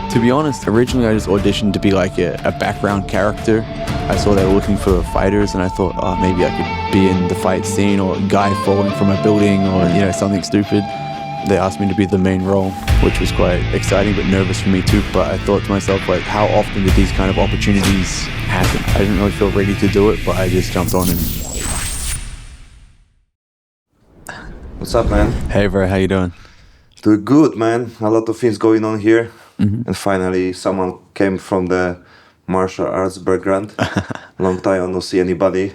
To be honest, originally I just auditioned to be like a background character. I saw they were looking for fighters and I thought, oh, maybe I could be in the fight scene or a guy falling from a building or, something stupid. They asked me to be the main role, which was quite exciting but nervous for me too. But I thought to myself, like, how often do these kind of opportunities happen? I didn't really feel ready to do it, but I just jumped on and... What's up, man? Hey, bro, how you doing? Doing good, man. A lot of things going on here. Mm-hmm. And finally, someone came from the martial arts background. Long time I don't see anybody.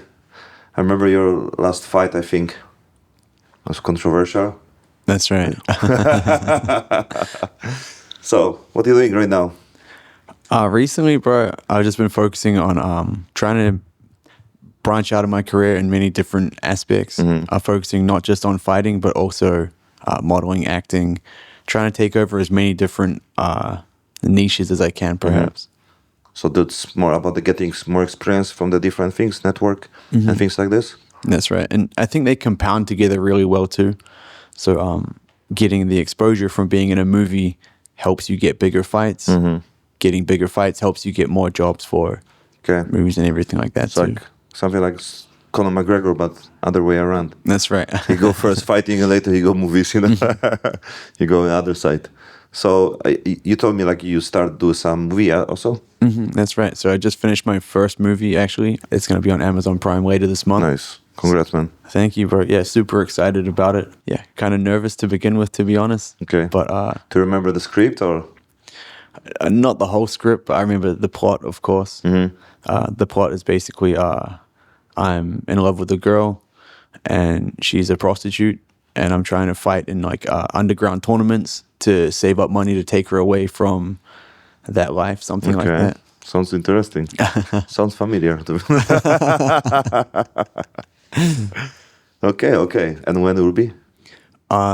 I remember your last fight, I think, was controversial. That's right. So, what are you doing right now? Recently, bro, I've just been focusing on trying to branch out of my career in many different aspects. Focusing not just on fighting, but also modeling, acting, trying to take over as many different niches as I can, perhaps. So that's more about getting more experience from the different things, network and things like this? That's right. And I think they compound together really well too. So getting the exposure from being in a movie helps you get bigger fights. Getting bigger fights helps you get more jobs for movies and everything like that too. Like something like Conor McGregor, but other way around. That's right. He go first fighting and later he go movies, You go on the other side. So you told me like you start do some movie also? That's right. So I just finished my first movie, actually. It's going to be on Amazon Prime later this month. Nice. Congrats, man. Thank you, bro. Yeah, super excited about it. Yeah, kind of nervous to begin with, to be honest. Okay. But do you remember the script or? Not the whole script, but I remember the plot, of course. The plot is basically I'm in love with a girl and she's a prostitute and I'm trying to fight in like underground tournaments to save up money to take her away from that life, something like that. Sounds interesting. Sounds familiar. Okay. And when it will be?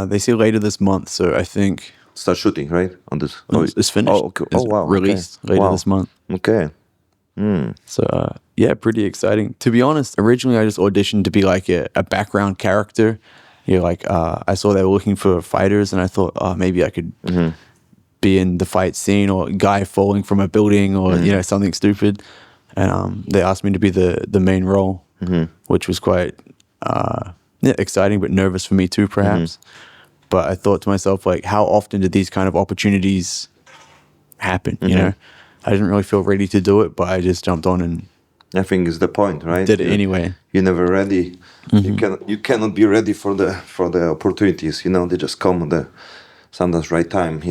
They say later this month, so I think... Start shooting, right? On this. It's finished. Oh, okay. It's released later this month. Okay. So, yeah, pretty exciting. To be honest, originally I just auditioned to be like a background character. I saw they were looking for fighters and I thought, oh, maybe I could be in the fight scene or a guy falling from a building or, something stupid. And they asked me to be the main role, which was quite exciting but nervous for me too, perhaps. But I thought to myself, like, how often do these kind of opportunities happen, you know? I didn't really feel ready to do it, but I just jumped on and... I think it's the point, right? Did it anyway. You're never ready. You cannot be ready for the opportunities, They just come at the sometimes right time,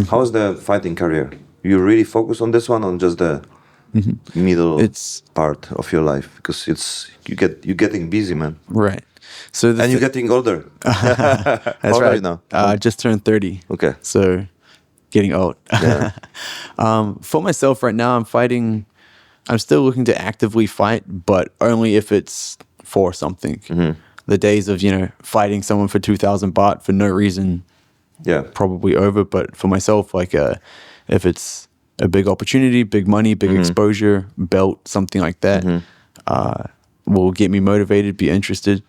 How's the fighting career? You really focus on this one, on just the middle part of your life? Because you're getting busy, man. Right. So you're getting older. That's How old right. are you now? I just turned 30. Okay. So getting old. Yeah. For myself right now, I'm still looking to actively fight, but only if it's for something. The days of, fighting someone for 2,000 baht for no reason, probably over. But for myself, like if it's a big opportunity, big money, big exposure, belt, something like that, will get me motivated, be interested.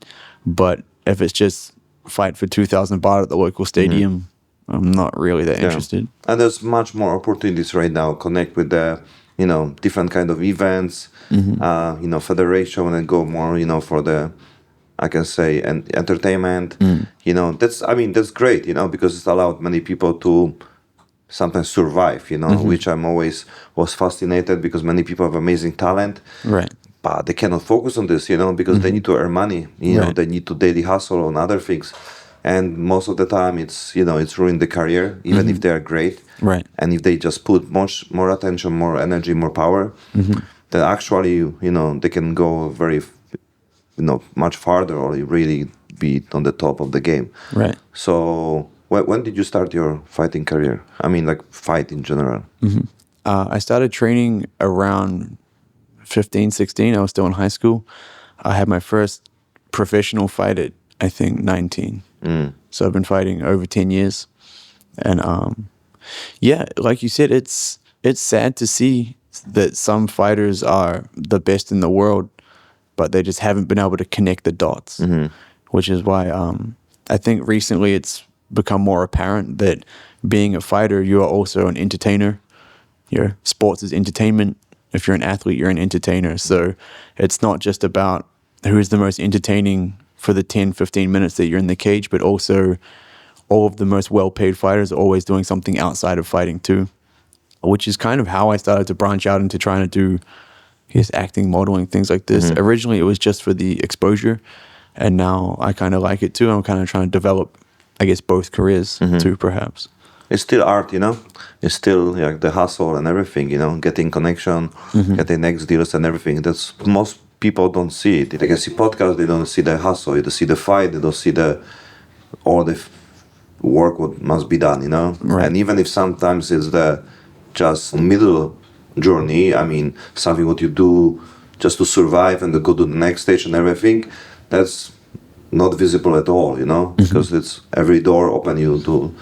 But if it's just fight for 2,000 baht at the local stadium, I'm not really that interested. And there's much more opportunities right now. Connect with the, different kind of events, federation, and go more, for the, I can say, and entertainment. That's great, because it's allowed many people to sometimes survive, which I'm always was fascinated because many people have amazing talent. Right. But they cannot focus on this, because they need to earn money. They need to daily hustle on other things. And most of the time it's ruined the career, even if they are great. Right. And if they just put much more attention, more energy, more power, then actually, they can go very, much farther or really be on the top of the game. Right. So when did you start your fighting career? I mean, like fight in general. I started training around 15, 16. I was still in high school. I had my first professional fight at, I think, 19. So I've been fighting over 10 years. And like you said, it's sad to see that some fighters are the best in the world, but they just haven't been able to connect the dots, which is why I think recently it's become more apparent that being a fighter, you are also an entertainer. sports is entertainment. If you're an athlete, you're an entertainer. So it's not just about who is the most entertaining for the 10, 15 minutes that you're in the cage, but also all of the most well-paid fighters are always doing something outside of fighting too, which is kind of how I started to branch out into trying to do, acting, modeling, things like this. Originally, it was just for the exposure, and now I kind of like it too. I'm kind of trying to develop, both careers too, perhaps. It's still art, It's still like the hustle and everything, getting connection, getting next deals and everything. That's most people don't see it. They can see podcasts, they don't see the hustle, they see the fight, they don't see all the work what must be done, Right. And even if sometimes it's the just middle journey, something what you do just to survive and to go to the next stage and everything, that's not visible at all, because it's every door open you to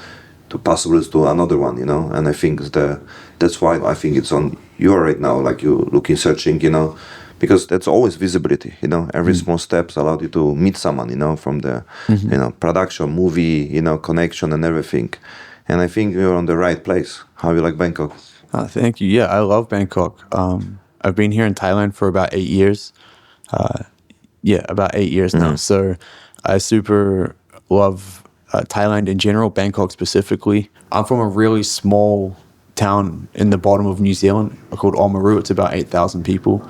possibilities to another one, and I think that's why I think it's on you right now, like you looking, searching, because that's always visibility, every small steps allow you to meet someone, from the, production, movie, connection and everything. And I think you're on the right place. How you like Bangkok? Thank you. Yeah, I love Bangkok. I've been here in Thailand for about 8 years. About 8 years now. So I super love Thailand in general, Bangkok specifically. I'm from a really small town in the bottom of New Zealand called Oamaru. It's about 8,000 people.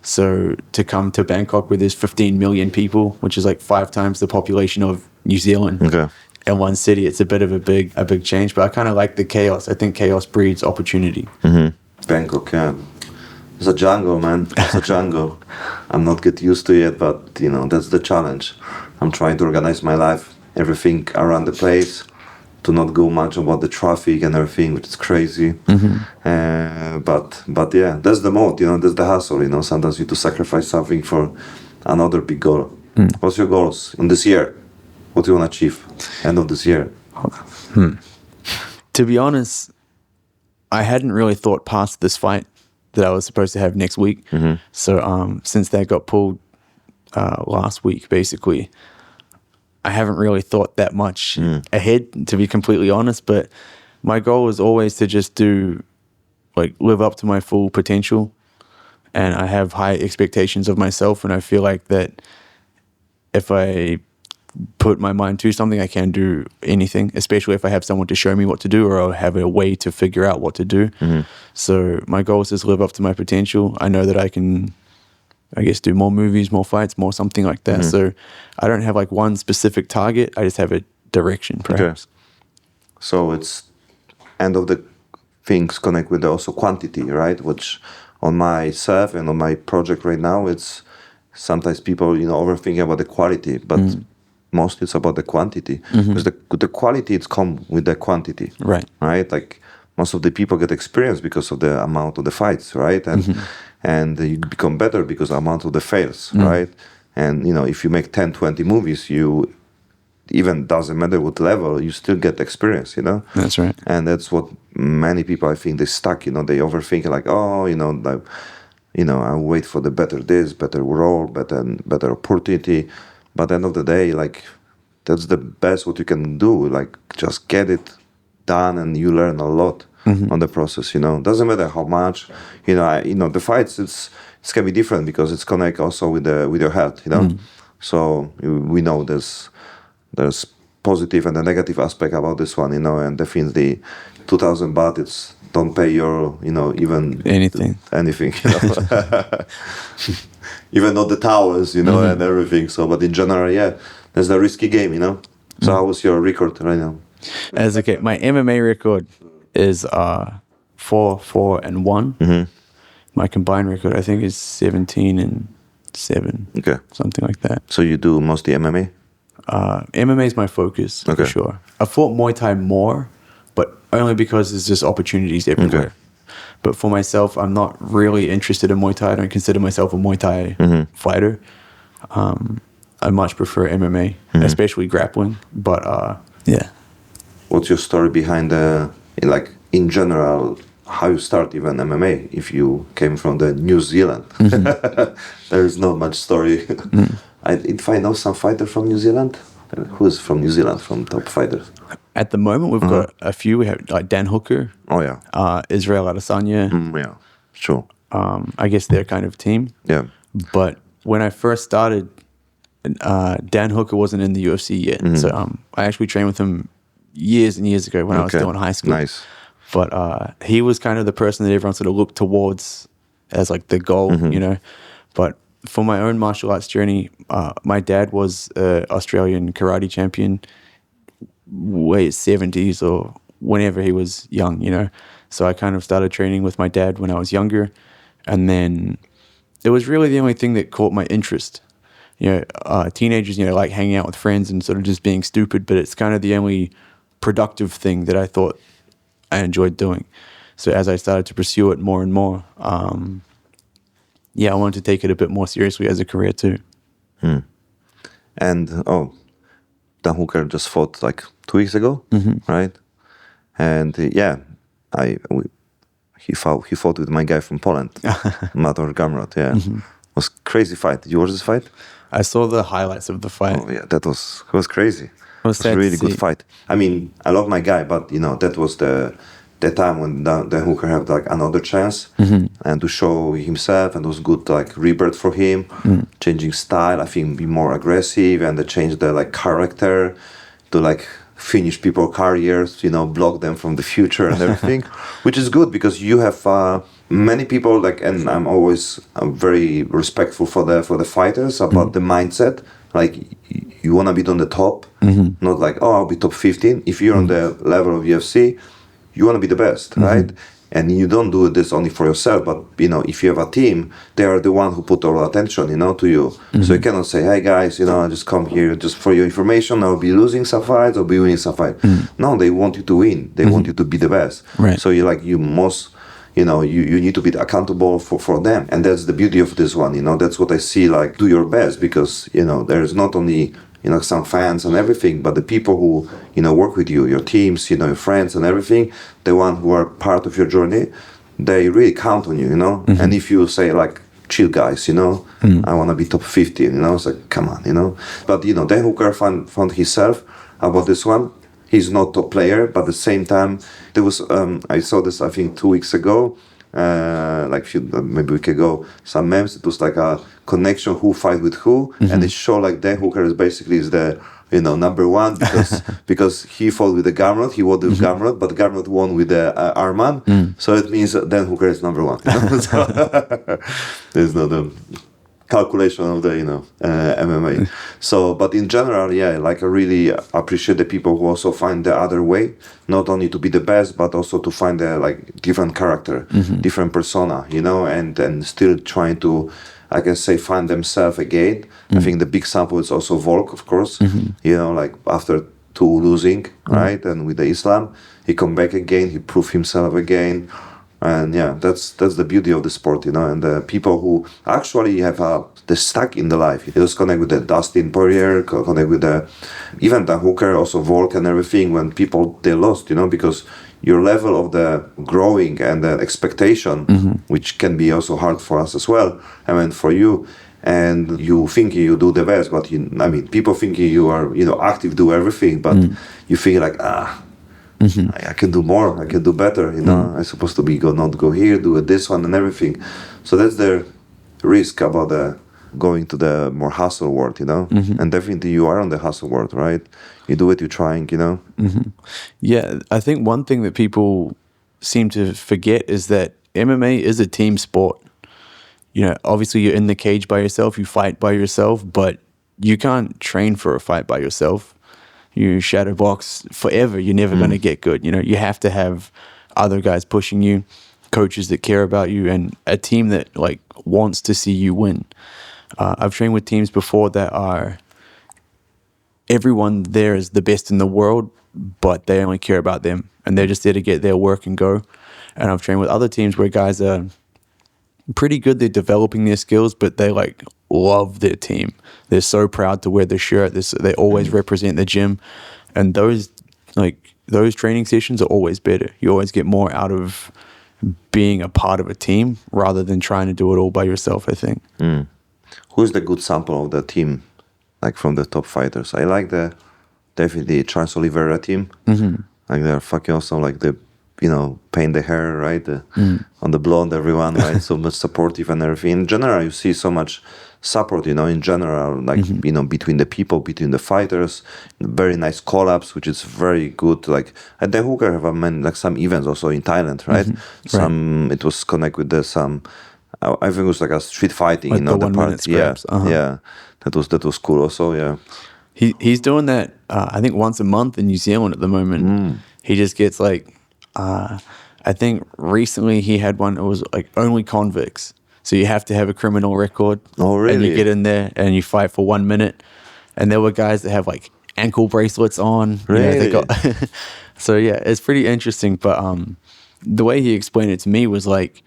So to come to Bangkok where there's 15 million people, which is like 5 times the population of New Zealand. Okay. In one city, it's a bit of a big change, but I kind of like the chaos. I think chaos breeds opportunity. Bangkok, yeah. It's a jungle, man. It's a jungle. I'm not get used to it, but that's the challenge. I'm trying to organize my life, everything around the place, to not go much about the traffic and everything, which is crazy. But yeah, that's the mode, that's the hustle, Sometimes you have to sacrifice something for another big goal. What's your goals in this year? What do you want to achieve end of this year? To be honest, I hadn't really thought past this fight that I was supposed to have next week. So since that got pulled last week, basically, I haven't really thought that much ahead, to be completely honest. But my goal is always to just live up to my full potential. And I have high expectations of myself. And I feel like that if I put my mind to something, I can do anything, especially if I have someone to show me what to do or I have a way to figure out what to do. So my goal is just live up to my potential. I know that I can, do more movies, more fights, more something like that. So I don't have one specific target. I just have a direction, perhaps. Okay. So it's end of the things connect with also quantity, right? Which on myself and on my project right now, it's sometimes people, overthinking about the quality, but mostly it's about the quantity, because the quality it's come with the quantity, right? Like most of the people get experience because of the amount of the fights, right? And you become better because of the amount of the fails, right? And if you make 10, 20 movies, you even doesn't matter what level, you still get experience, That's right. And that's what many people, I think, they stuck, they overthink I wait for the better role, better opportunity. But at the end of the day, that's the best what you can do. Just get it done, and you learn a lot on the process. Doesn't matter how much. The fights it's can be different because it's connect also with your health. So we know there's positive and the negative aspect about this one. And definitely 2,000 baht. It's don't pay your even anything. Even not the towers, and everything. So, but in general, yeah, that's a risky game, So, how was your record right now? My MMA record is 4-1. My combined record, I think, is 17-7. Okay, something like that. So you do mostly MMA? MMA is my focus, for sure. I fought Muay Thai more, but only because there's just opportunities everywhere. Okay. But for myself, I'm not really interested in Muay Thai. I don't consider myself a Muay Thai fighter. I much prefer MMA, especially grappling. But yeah. What's your story behind in general, how you start even MMA? If you came from the New Zealand, there is not much story. If I know some fighter from New Zealand, who is from New Zealand, from top fighters? At the moment, we've got a few. We have like Dan Hooker, Oh yeah. Israel Adesanya. Yeah. Sure. I guess they're kind of team. Yeah. But when I first started, Dan Hooker wasn't in the UFC yet. So I actually trained with him years and years ago when I was still in high school. Nice. But he was kind of the person that everyone sort of looked towards as like the goal, you know. But for my own martial arts journey, my dad was an Australian karate champion way 70s or whenever he was young, you know. So I kind of started training with my dad when I was younger. And then it was really the only thing that caught my interest. You know, teenagers, you know, like hanging out with friends and sort of just being stupid, but it's kind of the only productive thing that I thought I enjoyed doing. So as I started to pursue it more and more, I wanted to take it a bit more seriously as a career too. And Dan Hooker just fought like 2 weeks ago, right? And he fought with my guy from Poland, Mator Gamrot. Yeah, it was crazy fight. Did you watch this fight? I saw the highlights of the fight. Oh yeah, that was crazy. It was a really good fight. I mean, I love my guy, but you know that was the time when Dan Hooker had like another chance and to show himself, and it was good like rebirth for him, changing style. I think be more aggressive and change the like character to like finish people's careers, you know, block them from the future and everything, which is good because you have many people like, and I'm very respectful for the fighters about the mindset. Like you want to be on the top, not like I'll be top 15. If you're on the level of UFC, you want to be the best, right? And you don't do this only for yourself, but you know, if you have a team, they are the one who put all attention, you know, to you. So you cannot say, "Hey guys, you know, I just come here just for your information. I'll be losing some fights, I'll be winning some fights." No, they want you to win. They want you to be the best. Right. So you need to be accountable for them, and that's the beauty of this one. You know, that's what I see. Like, do your best because you know there's not only some fans and everything, but the people who work with you, your teams, your friends and everything, the one who are part of your journey, they really count on you, And if you say like, chill guys, I want to be top 15, it's like, come on, But Dan Hooker found himself about this one. He's not top player, but at the same time, there was I saw this I think 2 weeks ago, maybe a week ago, some memes. It was like a connection, who fight with who, and it showed like Dan Hooker is the number one because he fought with the Gamrot, he won with Gamrot, but Gamrot won with the Arman, so it means Dan Hooker is number one. So, there's no calculation of the MMA. So, but in general, I really appreciate the people who also find the other way, not only to be the best, but also to find a different character, different persona, and still trying to, I can say, find themselves again. I think the big sample is also Volk, of course. After 2 losing, right, and with the Islam, he come back again, he proved himself again. And that's the beauty of the sport, and the people who actually have the stuck in the life. It was connect with the Dustin Poirier, connect with even the Hooker, also Volk and everything. When people they lost, because your level of the growing and the expectation, which can be also hard for us as well. I mean, for you, and you think you do the best, but people think you are active, do everything, but you feel like I can do more, I can do better, I'm supposed to be not go here, do this one and everything. So that's the risk about going to the more hustle world, and definitely you are on the hustle world, right? You do it, you're trying, Yeah, I think one thing that people seem to forget is that MMA is a team sport. Obviously you're in the cage by yourself, you fight by yourself, but you can't train for a fight by yourself. You shadow box forever, you're never going to get good. You have to have other guys pushing you, coaches that care about you, and a team that wants to see you win. I've trained with teams before that are, everyone there is the best in the world, but they only care about them, and they're just there to get their work and go. And I've trained with other teams where guys are pretty good, they're developing their skills, but they love their team. They're so proud to wear the shirt. They always represent the gym, and those training sessions are always better. You always get more out of being a part of a team rather than trying to do it all by yourself, I think. Who's the good sample of the team, from the top fighters? I like the definitely Charles Oliveira team. Like they're fucking awesome. Like the paint the hair, right? On the blonde, everyone, right? So much supportive and everything. In general, you see so much support, in general, like, between the people, between the fighters, very nice collabs, which is very good. Like at the Hooker have some events also in Thailand, right? It was connect with I think it was like a street fighting, Like the 1 part. minute scraps. Yeah. That was cool also, yeah. He's doing that, I think once a month in New Zealand at the moment. He just gets like, I think recently he had one that was like only convicts. So you have to have a criminal record. Oh, really? And you get in there and you fight for 1 minute. And there were guys that have like ankle bracelets on. Really? So yeah, it's pretty interesting. But the way he explained it to me was like,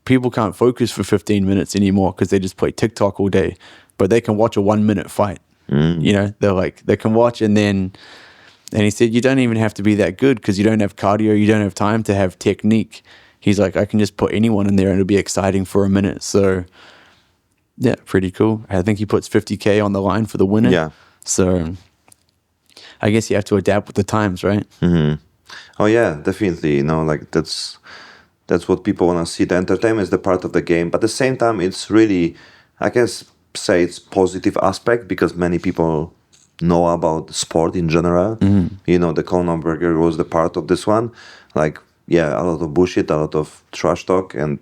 people can't focus for 15 minutes anymore because they just play TikTok all day. But they can watch a 1 minute fight. They're like, they can watch and he said, you don't even have to be that good because you don't have cardio, you don't have time to have technique. He's like, I can just put anyone in there and it'll be exciting for a minute. So, yeah, pretty cool. I think he puts 50K on the line for the winner. Yeah. So, I guess you have to adapt with the times, right? Oh, yeah, definitely. Like that's what people want to see. The entertainment is the part of the game. But at the same time, it's really, I guess, say it's positive aspect because many people know about sport in general. The Conor McGregor was the part of this one. Like, yeah, a lot of bullshit, a lot of trash talk, and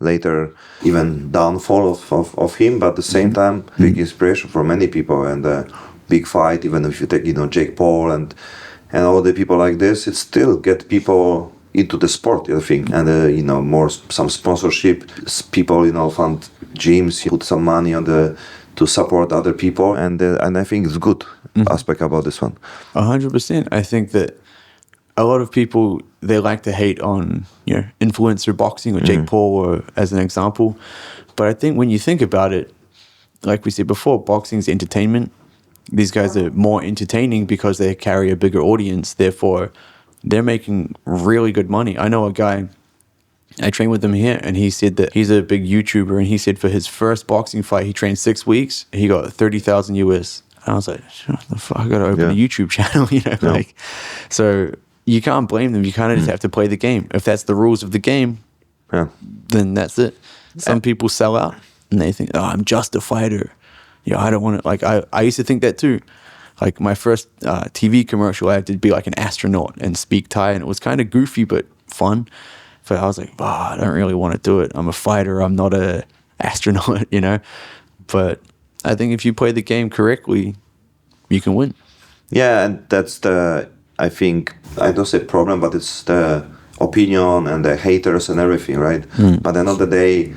later even downfall of him. But at the same time, big inspiration for many people and a big fight. Even if you take, Jake Paul and all the people like this, it still get people into the sport, I think, and more some sponsorship. People, fund gyms, put some money on to support other people, and I think it's good aspect about this one. 100%. I think that a lot of people, they like to hate on influencer boxing or Jake Paul or as an example, but I think when you think about it, like we said before, boxing's entertainment. These guys are more entertaining because they carry a bigger audience. Therefore, they're making really good money. I know a guy, I train with him here, and he said that he's a big YouTuber, and he said for his first boxing fight, he trained 6 weeks, he got 30,000 US. And I was like, what the fuck, I gotta open a YouTube channel, like, so you can't blame them. You kind of just have to play the game. If that's the rules of the game, then that's it. Some people sell out, and they think, oh, I'm just a fighter. I don't want to, like, I used to think that too. Like my first TV commercial, I had to be like an astronaut and speak Thai, and it was kind of goofy but fun. But I was like, I don't really want to do it. I'm a fighter. I'm not a astronaut, But I think if you play the game correctly, you can win. Yeah, and that's I think, I don't say problem, but it's the opinion and the haters and everything, right? But at the end of the day,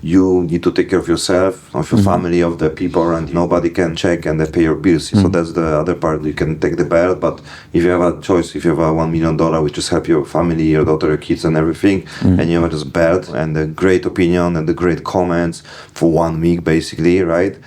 you need to take care of yourself, of your family, of the people, and nobody can check and they pay your bills. So that's the other part. You can take the belt, but if you have a choice, if you have a $1 million, which just help your family, your daughter, your kids, and everything, and you have just belt and the great opinion and the great comments for 1 week, basically, right?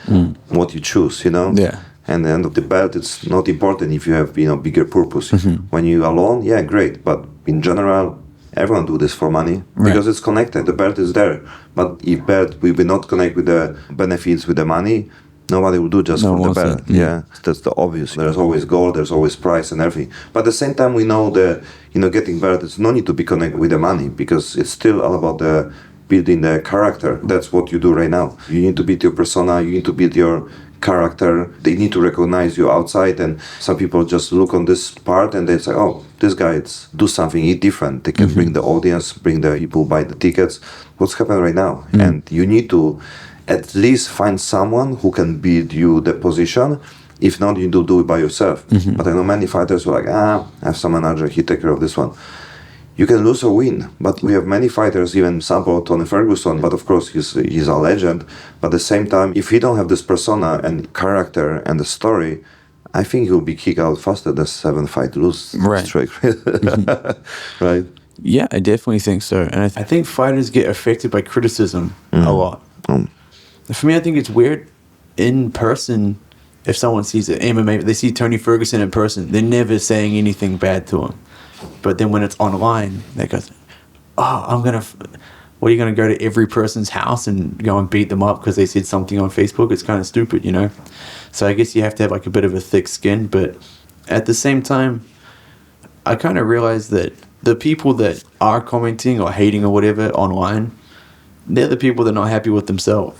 What you choose, Yeah. And the end of the belt, it's not important if you have bigger purpose. When you're alone, yeah, great. But in general, everyone do this for money because it's connected. The belt is there. But if belt we will not connect with the benefits with the money, nobody will do just for the belt. Yeah, that's the obvious. There's always goal, there's always price and everything. But at the same time, we know that getting belt, it's no need to be connected with the money because it's still all about the building the character. That's what you do right now. You need to build your persona. You need to build your character. They need to recognize you outside, and some people just look on this part and they say, oh, this guy do something different. They can bring the audience, bring the people buy the tickets. What's happening right now? And you need to at least find someone who can build you the position. If not, you do it by yourself. But I know many fighters who are like, I have some manager, he take care of this one. You can lose or win, but we have many fighters, even sample Tony Ferguson, but of course he's a legend. But at the same time, if he don't have this persona and character and the story, I think he'll be kicked out faster than 7 fight lose straight. Right? Yeah, I definitely think so. And I think fighters get affected by criticism a lot. For me, I think it's weird in person. If someone sees an MMA, they see Tony Ferguson in person, they're never saying anything bad to him. But then when it's online, they go, what are you going to go to every person's house and go and beat them up because they said something on Facebook? It's kind of stupid, you know? So I guess you have to have like a bit of a thick skin, but at the same time, I kind of realized that the people that are commenting or hating or whatever online, they're the people that are not happy with themselves.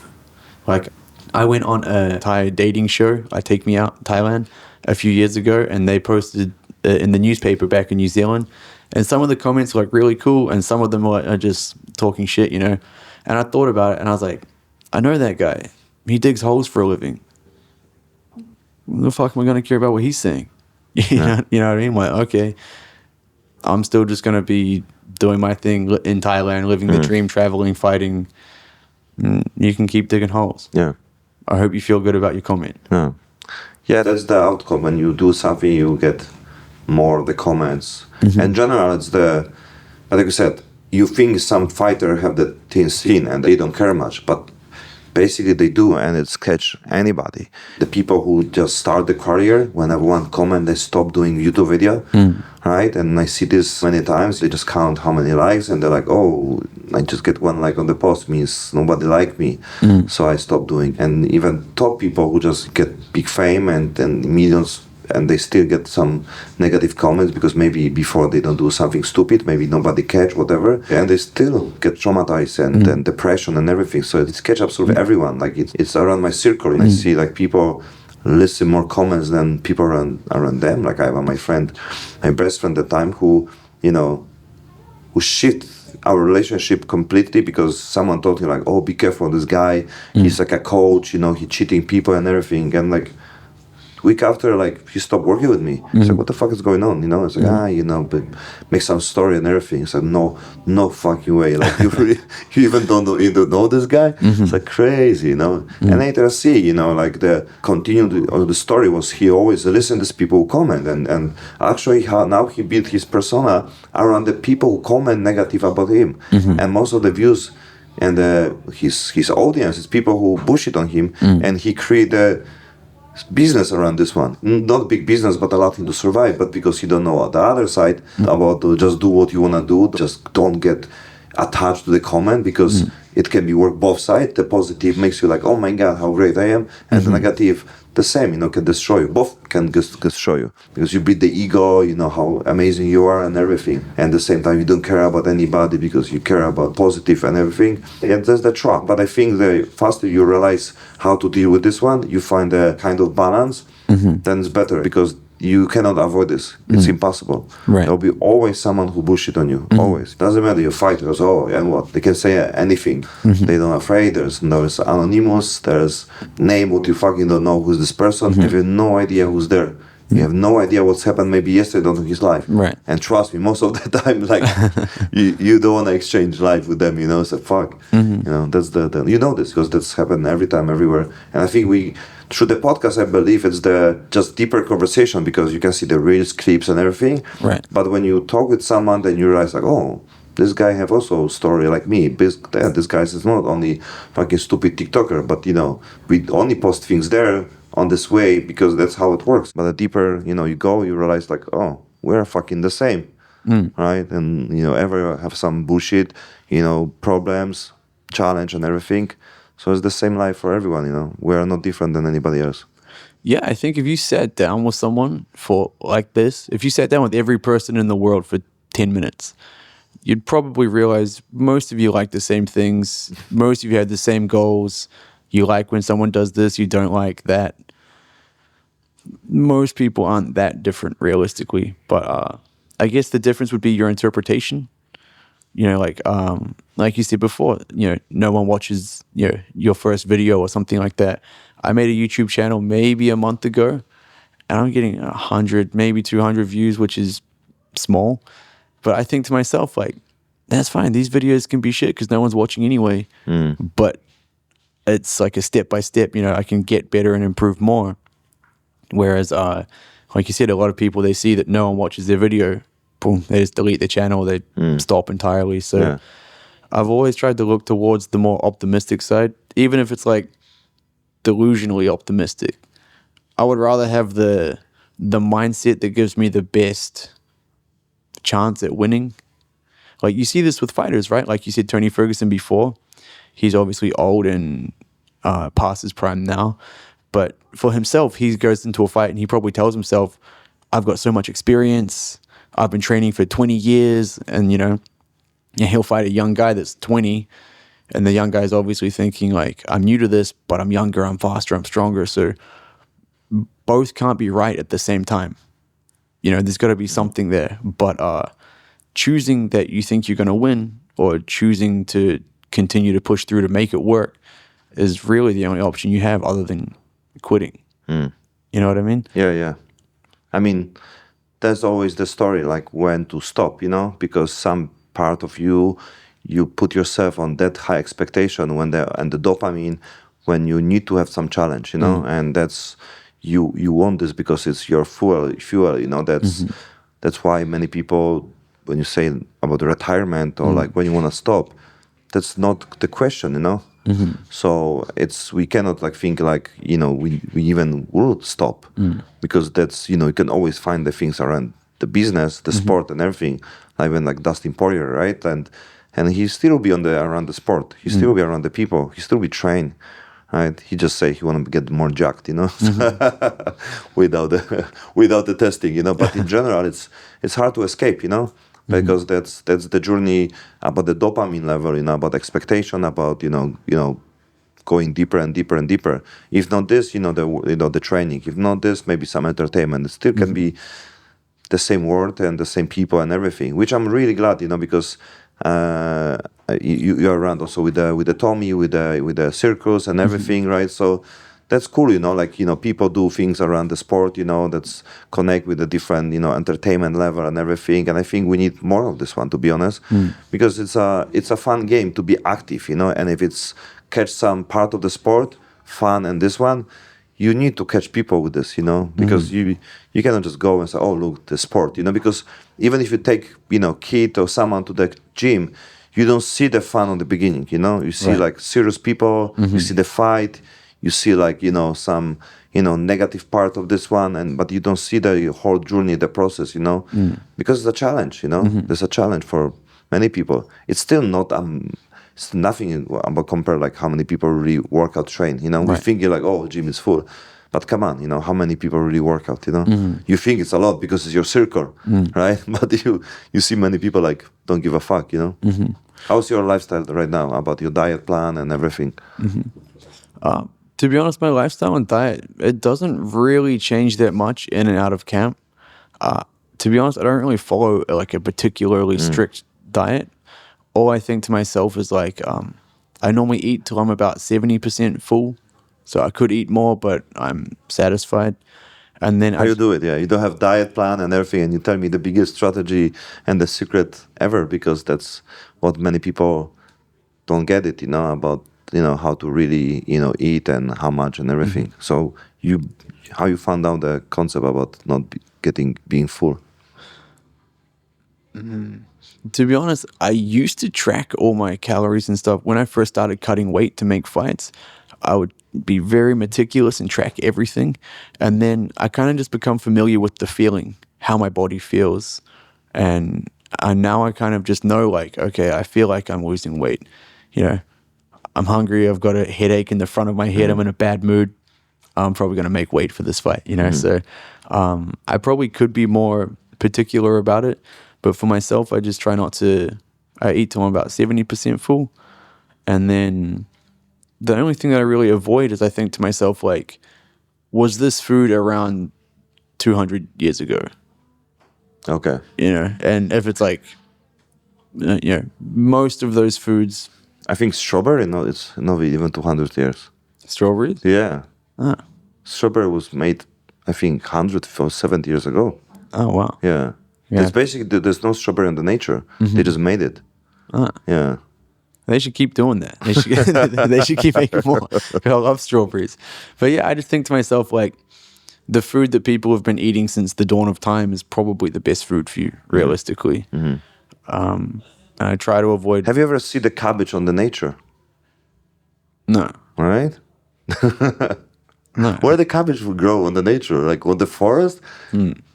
Like, I went on a Thai dating show, I Take Me Out Thailand, a few years ago, and they posted in the newspaper back in New Zealand, and some of the comments were like really cool, and some of them are just talking shit, you know. And I thought about it, and I was like, I know that guy. He digs holes for a living. What the fuck am I going to care about what he's saying? You know what I mean? Like, okay, I'm still just going to be doing my thing in Thailand, living the dream, traveling, fighting. You can keep digging holes. Yeah. I hope you feel good about your comment. Yeah, that's the outcome. When you do something, you get more of the comments. In general, it's like you said, you think some fighter have the thin skin and they don't care much, but basically they do, and it's catch anybody. The people who just start the career, whenever one comment, they stop doing YouTube video, right? And I see this many times. They just count how many likes, and they're like, oh, I just get 1 like on the post means nobody like me, so I stop doing. And even top people who just get big fame and millions, and they still get some negative comments because maybe before they don't do something stupid, maybe nobody catch, whatever, and they still get traumatized and depression and everything. So it's catch absolutely everyone. Like it's around my circle, and I see like people listen more comments than people around them. Like I have my best friend at the time who shift our relationship completely because someone told him like, oh, be careful, this guy, he's like a coach, he cheating people and everything, and like week after, like, he stopped working with me. He's like, what the fuck is going on? It's like, but make some story and everything. It's like, no fucking way. Like, you even don't know this guy? It's like crazy, And later I see, like the continued of the story was he always listened to people who comment. And actually now he built his persona around the people who comment negative about him. And most of the views and his audience is people who bullshit on him. And he created business around this one, not big business, but allowed to survive. But because you don't know the other side about just do what you want to do, just don't get attached to the comment, because it can be work both sides. The positive makes you like, oh my god, how great I am, and the negative, the same, can destroy you. Both can destroy you, because you beat the ego, how amazing you are and everything, and at the same time you don't care about anybody because you care about positive and everything. And that's the trap. But I think the faster you realize how to deal with this one, you find a kind of balance, then it's better, because you cannot avoid this. It's impossible. Right. There'll be always someone who bullshit on you. Always. Doesn't matter, you're fighters. Oh, and what? They can say anything. They don't afraid. There's anonymous. There's name what you fucking don't know who's this person. You have no idea who's there. You have no idea what's happened maybe yesterday in his life. Right. And trust me, most of the time, like, you don't want to exchange life with them, So fuck. That's the this, because that's happened every time, everywhere. And I think through the podcast, I believe it's the just deeper conversation, because you can see the reels, clips and everything. Right. But when you talk with someone, then you realize like, oh, this guy have also a story like me. This guy is not only fucking stupid TikToker, but we only post things there on this way because that's how it works. But the deeper you go, you realize like, oh, we're fucking the same, right? And ever have some bullshit, problems, challenge and everything. So it's the same life for everyone, We are not different than anybody else. Yeah, I think if you sat down with someone if you sat down with every person in the world for 10 minutes, you'd probably realize most of you like the same things. Most of you have the same goals. You like when someone does this, you don't like that. Most people aren't that different realistically, but I guess the difference would be your interpretation. Like you said before, no one watches your first video or something like that. I made a YouTube channel maybe a month ago, and I'm getting 100, maybe 200 views, which is small. But I think to myself, like, that's fine. These videos can be shit because no one's watching anyway. But it's like a step by step. I can get better and improve more. Whereas, like you said, a lot of people, they see that no one watches their video, boom, they just delete the channel, they stop entirely. So I've always tried to look towards the more optimistic side, even if it's like delusionally optimistic. I would rather have the mindset that gives me the best chance at winning. like you see this with fighters, right? Like you said, Tony Ferguson before, he's obviously old and past his prime now. But for himself, he goes into a fight and he probably tells himself, I've got so much experience. I've been training for 20 years. And, he'll fight a young guy that's 20. And the young guy's obviously thinking like, I'm new to this, but I'm younger, I'm faster, I'm stronger. So both can't be right at the same time. There's got to be something there. But choosing that you think you're going to win or choosing to continue to push through to make it work is really the only option you have other than quitting. You know what I mean? Yeah. I mean, there's always the story, like when to stop, because some part of you put yourself on that high expectation and the dopamine when you need to have some challenge, and that's you want this because it's your fuel, that's why many people, when you say about retirement or like when you want to stop, that's not the question, So we cannot like think like, we even would stop because that's, you can always find the things around the business, the sport and everything. Even like Dustin Poirier, right? And he still be around the sport. He still be around the people. He still be trained, right? He just say he want to get more jacked, without the testing, But in general, it's hard to escape, because that's the journey about the dopamine level, about expectation, about going deeper and deeper and deeper. If not this, the training. If not this, maybe some entertainment. It still can be the same word and the same people and everything, which I'm really glad, because you're around also with the Tommy, with the circus and everything, right? So that's cool, people do things around the sport, that's connect with the different, entertainment level and everything. And I think we need more of this one, to be honest, because it's a fun game to be active, and if it's catch some part of the sport, fun, and this one, you need to catch people with this, because you cannot just go and say, oh, look, the sport, because even if you take, kid or someone to the gym, you don't see the fun on the beginning, you see like serious people, you see the fight, you see like, some, negative part of this one, but you don't see the whole journey, the process, because it's a challenge, there's a challenge for many people. It's still not, it's nothing about compare like how many people really work out, train, we think you're like, oh, gym is full. But come on, how many people really work out, You think it's a lot because it's your circle, right? But you see many people like don't give a fuck, How's your lifestyle right now about your diet plan and everything? To be honest, my lifestyle and diet, it doesn't really change that much in and out of camp. To be honest, I don't really follow like a particularly strict diet. All I think to myself is like, I normally eat till I'm about 70% full. So I could eat more, but I'm satisfied. And then How you do it? Yeah, you don't have diet plan and everything, and you tell me the biggest strategy and the secret ever, because that's what many people don't get it, about how to really eat and how much and everything. So how you found out the concept about not being full? To be honest, I used to track all my calories and stuff. When I first started cutting weight to make fights, I would be very meticulous and track everything. And then I kind of just become familiar with the feeling, how my body feels. And now I kind of just know like, okay, I feel like I'm losing weight. I'm hungry. I've got a headache in the front of my head. I'm in a bad mood. I'm probably going to make weight for this fight, So I probably could be more particular about it. But for myself, I just try not to, I eat till I'm about 70% full. And then the only thing that I really avoid is I think to myself, like, was this food around 200 years ago? Okay. And if it's like, most of those foods. I think strawberry, no, it's not even 200 years. Strawberries? Yeah. Strawberry was made, I think, 170 years ago. Oh, wow. Yeah. It's basically, there's no strawberry in the nature. They just made it. Yeah. They should keep doing that. They should keep making more. I love strawberries. But yeah, I just think to myself, like, the food that people have been eating since the dawn of time is probably the best food for you, realistically. And I try to avoid... Have you ever seen the cabbage on the nature? No. All right? No. Where the cabbage would grow on the nature? Like on the forest?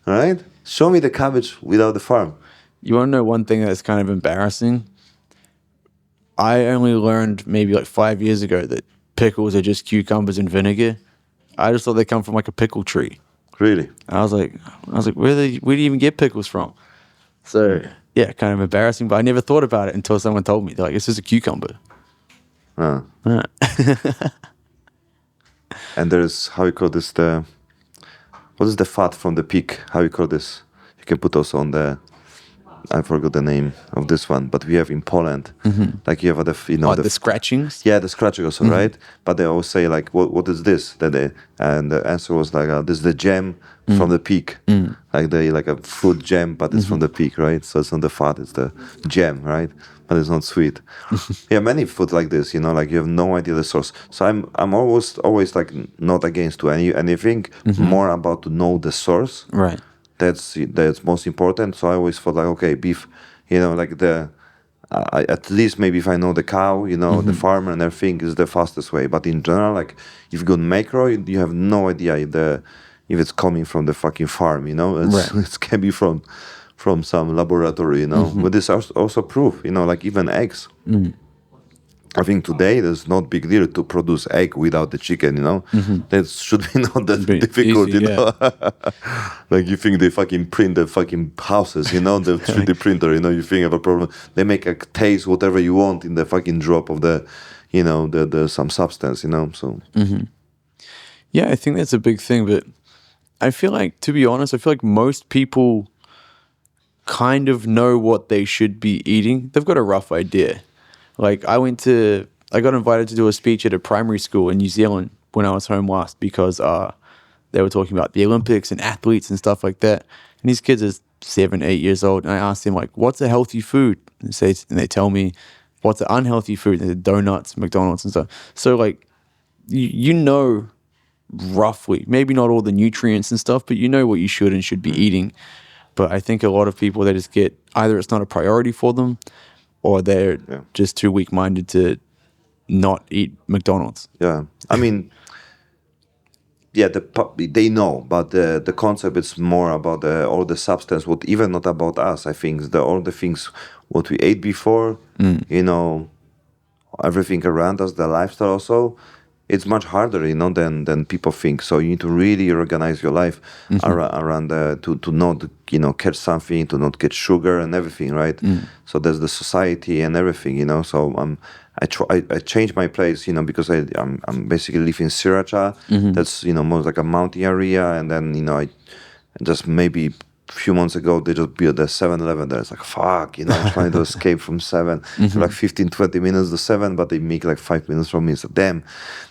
Right? Show me the cabbage without the farm. You want to know one thing that's kind of embarrassing? I only learned maybe like 5 years ago that pickles are just cucumbers and vinegar. I just thought they come from like a pickle tree. Really? I was like, where do you even get pickles from? So yeah, kind of embarrassing. But I never thought about it until someone told me. They're like, it's just a cucumber. Uh, Yeah. and there's, how you call this, what is the fat from the pig? How you call this? You can put also on the, I forgot the name of this one, but we have in Poland, like you have The scratchings. yeah, the scratching also, right? But they always say like, what is this? And the answer was like, this is the jam from the pig, like a fruit jam, but it's from the pig, right? So it's not the fat, it's the jam, right? But it's not sweet. Yeah, many food like this, like you have no idea the source. So I'm always like not against to anything, more about to know the source. Right. That's most important. So I always thought like, okay, beef, like at least maybe if I know the cow, the farmer and everything is the fastest way. But in general, like if you go macro, you have no idea if it's coming from the fucking farm, Right. it can be from some laboratory, But this also proof, like even eggs. I think today there's not big deal to produce egg without the chicken, That should be not that Be difficult, easy, Like you think they fucking print the fucking houses, the 3D printer, you think of a problem. They make a taste whatever you want in the fucking drop of the, the some substance, so. Yeah, I think that's a big thing. But I feel like, to be honest, I feel like most people kind of know what they should be eating. They've got a rough idea. Like I got invited to do a speech at a primary school in New Zealand when I was home last because they were talking about the Olympics and athletes and stuff like that. And these kids are 7, 8 years old. And I asked them like, what's a healthy food? And they tell me, what's an unhealthy food? And donuts, McDonald's and stuff. So like, you know roughly, maybe not all the nutrients and stuff, but you know what you should and should be eating. But I think a lot of people, they just get, either it's not a priority for them or they're just too weak-minded to not eat McDonald's. Yeah, I mean, yeah, they know, but the concept is more about all the substance. What even not about us, I think, all the things what we ate before, everything around us, the lifestyle also. It's much harder, than people think. So you need to really organize your life around to not, catch something, to not get sugar and everything, right? So there's the society and everything, So I changed my place, because I'm basically live in Sriracha. That's more like a mountain area, and then I just maybe a few months ago they just built a 7-Eleven there. It's like fuck, trying to escape from 7 for like 15-20 minutes to 7, but they make like 5 minutes from me. So damn,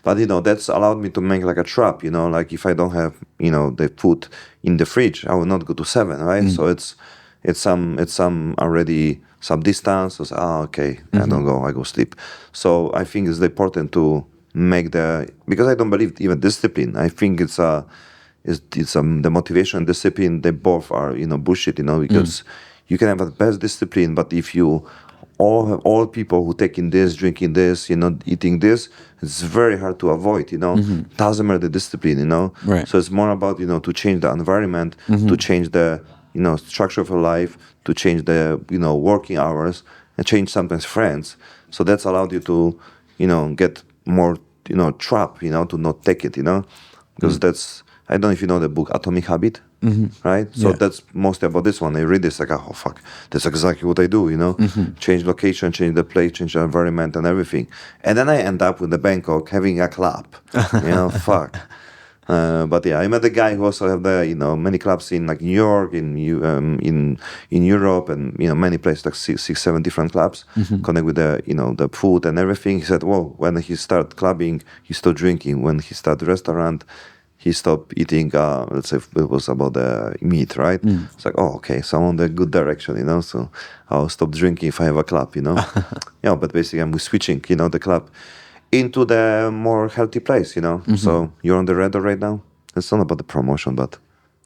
but that's allowed me to make like a trap. Like if I don't have the food in the fridge, I will not go to 7, right? So it's some already some distance. So okay, I don't go, I go sleep. So I think it's important to make because I don't believe even discipline. I think it's the motivation and discipline, they both are bullshit, because you can have the best discipline, but if you all people who taking this, drinking this, eating this, it's very hard to avoid, doesn't matter the discipline, Right. So it's more about to change the environment, to change the structure of your life, to change the working hours, and change sometimes friends. So that's allowed you to get more trap, to not take it, because that's, I don't know if you know the book Atomic Habit, right? So that's mostly about this one. I read this like, oh fuck, that's exactly what I do, change location, change the place, change the environment and everything. And then I end up with the Bangkok having a club, fuck. But yeah, I met a guy who also have the many clubs in like New York, in Europe, and many places, like 6-7 different clubs, connect with the the food and everything. He said, well, when he started clubbing, he stopped drinking. When he started restaurant, he stopped eating, let's say it was about the meat, right? It's like, oh, okay, so I'm on the good direction, so I'll stop drinking if I have a club, but basically I'm switching, the club into the more healthy place, So you're on the radar right now? It's not about the promotion, but...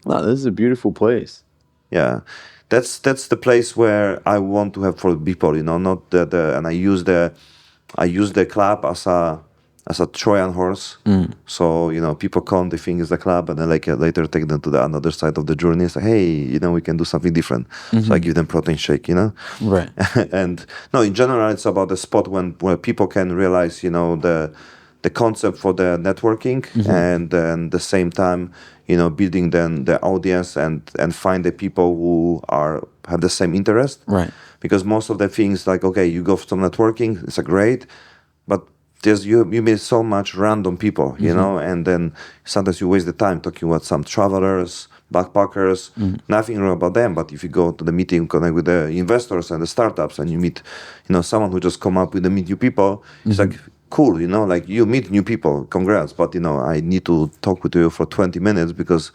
Wow, this is a beautiful place. Yeah, that's the place where I want to have for people, not and I use the club as a as a Trojan horse. So, people come, they think it's the club, and then later take them to the another side of the journey. It's like, hey, we can do something different. So I give them protein shake, Right. And no, in general, it's about the spot where people can realize, the concept for the networking, and then the same time, building then the audience and find the people who have the same interest. Right. Because most of the things, like, okay, you go for some networking, it's a great, but you meet so much random people, and then sometimes you waste the time talking with some travelers, backpackers. Nothing wrong about them, but if you go to the meeting, connect with the investors and the startups, and you meet, someone who just come up with the meet new people, it's like cool, like you meet new people, congrats, but I need to talk with you for 20 minutes because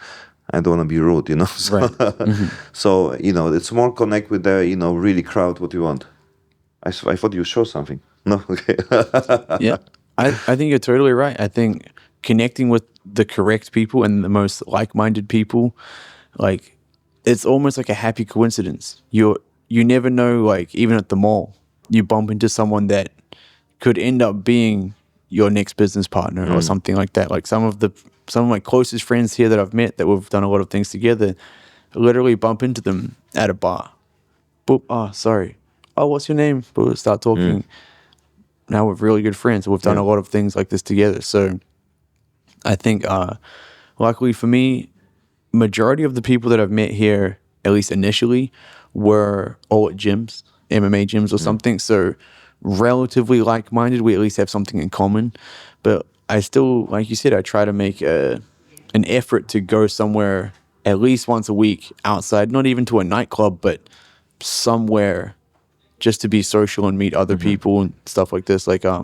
I don't want to be rude, So, Right. So it's more connect with the really crowd what you want. I thought you show something. No, okay. Yeah, I think you're totally right. I think connecting with the correct people and the most like-minded people, like, it's almost like a happy coincidence. You never know, like, even at the mall, you bump into someone that could end up being your next business partner or something like that. Like some of my closest friends here that I've met that we've done a lot of things together, I literally bump into them at a bar. Boop, oh, sorry. Oh, what's your name? But we'll start talking. Now we're really good friends. We've done a lot of things like this together. So I think, luckily for me, majority of the people that I've met here, at least initially, were all at gyms, MMA gyms or something. So relatively like-minded. We at least have something in common. But I still, like you said, I try to make an effort to go somewhere at least once a week outside, not even to a nightclub, but somewhere just to be social and meet other people and stuff like this. Like I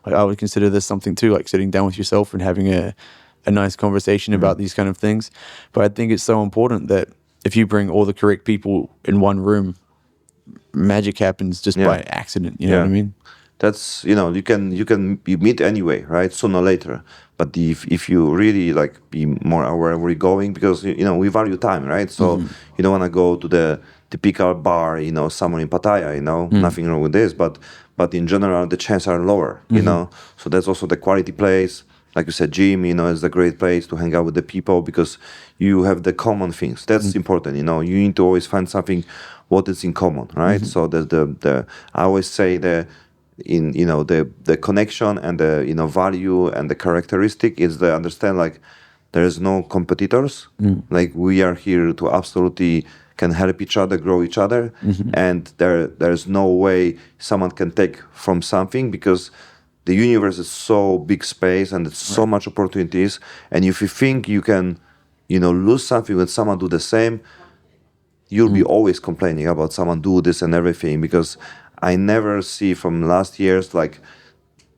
would consider this something too, like sitting down with yourself and having a nice conversation about these kind of things. But I think it's so important that if you bring all the correct people in one room, magic happens just by accident. You know what I mean? That's you meet anyway, right? Sooner or later. But if you really like be more aware where you're going, because we value time, right? So you don't want to go to the typical bar, somewhere in Pattaya, nothing wrong with this, but in general the chances are lower, So that's also the quality place. Like you said, gym, is a great place to hang out with the people because you have the common things. That's important, You need to always find something what is in common, right? So the I always say the connection and the value and the characteristic is the understand like there is no competitors. Like we are here to absolutely can help each other, grow each other, and there's no way someone can take from something because the universe is so big space and it's so much opportunities. And if you think you can, lose something when someone do the same, you'll be always complaining about someone do this and everything because I never see from last years like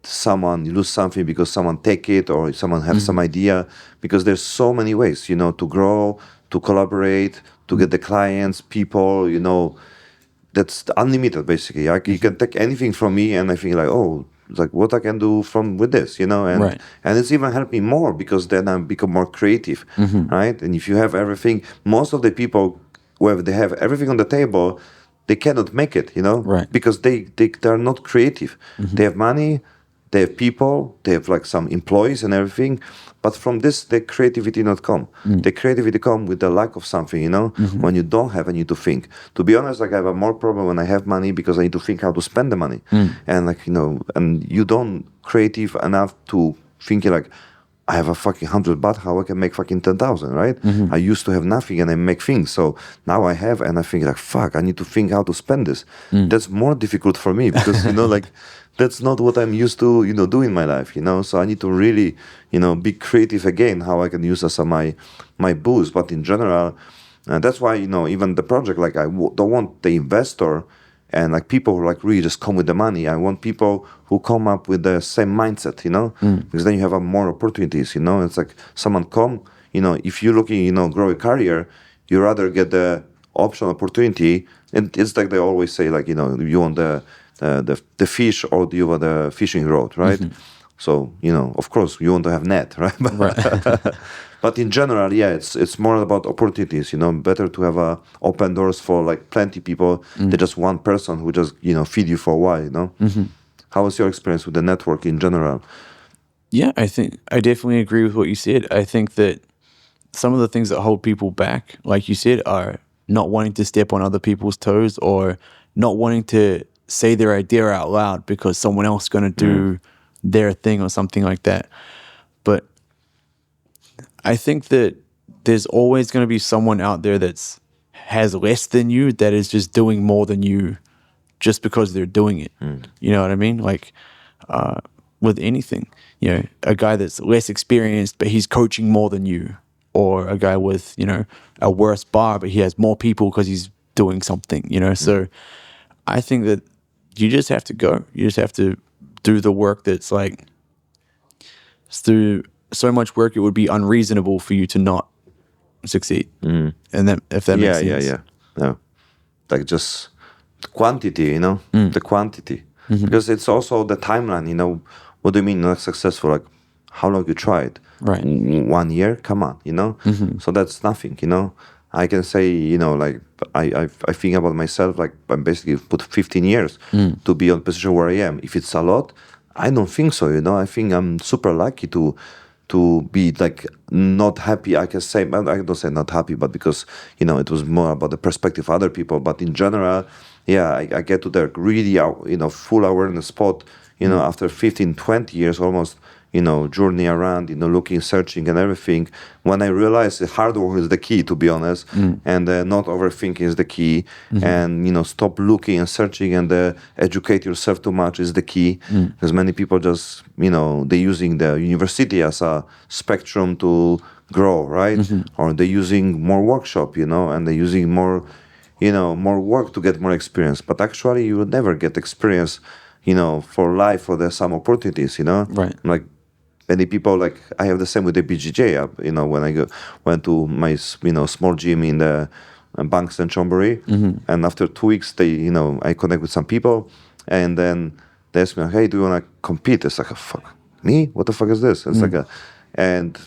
someone lose something because someone take it or someone have some idea because there's so many ways, to grow, to collaborate, to get the clients, people, that's unlimited basically. You can take anything from me and I think like, oh, it's like what I can do with this, and and it's even helped me more because then I become more creative, right? And if you have everything, most of the people where they have everything on the table, they cannot make it, because they're not creative. They have money, they have people, they have like some employees and everything, but from this the creativity not come. The creativity come with the lack of something, when you don't have, I need to think. To be honest, like I have a more problem when I have money because I need to think how to spend the money, and like and you don't creative enough to think like I have a fucking 100 baht, how I can make fucking 10,000, right? I used to have nothing and I make things. So now I have, and I think like, fuck, I need to think how to spend this. That's more difficult for me because, like, that's not what I'm used to, do in my life, So I need to really, be creative again, how I can use as my boost. But in general, that's why, even the project, like don't want the investor and like people who like really just come with the money. I want people who come up with the same mindset, because then you have more opportunities, It's like someone come, if you're looking, grow a career, you rather get the option opportunity. And it's like they always say, like, you want the fish or do you want the fishing rod, right? So, of course, you want to have net, right? But in general, yeah, it's more about opportunities, better to have open doors for like plenty people than just one person who just, feed you for a while, How was your experience with the network in general? Yeah, I definitely agree with what you said. I think that some of the things that hold people back, like you said, are not wanting to step on other people's toes or not wanting to say their idea out loud because someone else is going to do their thing or something like that. But I think that there's always going to be someone out there that's has less than you that is just doing more than you just because they're doing it. You know what I mean? Like with anything, you know, a guy that's less experienced but he's coaching more than you, or a guy with, you know, a worse bar but he has more people because he's doing something, you know. So I think that you just have to go. You just have to do the work that's like through so much work it would be unreasonable for you to not succeed. And that, if that makes sense. No, like just quantity, you know, the quantity, because it's also the timeline. You know, what do you mean not successful? Like, how long you tried? Right. 1 year? Come on, you know. So that's nothing, you know. I can say, you know, like I think about myself, like I'm basically put 15 years to be on position where I am. If it's a lot, I don't think so, you know. I think I'm super lucky to be like not happy. I can say, I don't say not happy, but because, you know, it was more about the perspective of other people. But in general, yeah, I get to the really, you know, full awareness spot, you know, after 15, 20 years almost, you know, journey around, you know, looking, searching and everything, when I realized the hard work is the key, to be honest, and not overthinking is the key, and, you know, stop looking and searching and educate yourself too much is the key, because many people just, you know, they're using the university as a spectrum to grow, right? Or they're using more workshop, you know, and they're using more, you know, more work to get more experience. But actually, you will never get experience, you know, for life, for the some opportunities, you know? Right. Like, many people, like I have the same with the BJJ. You know, when I went to my, you know, small gym in the Bangkok and Chonburi, and after 2 weeks, they, you know, I connect with some people, and then they ask me, "Hey, do you want to compete?" It's like, "Fuck me? What the fuck is this?" It's like and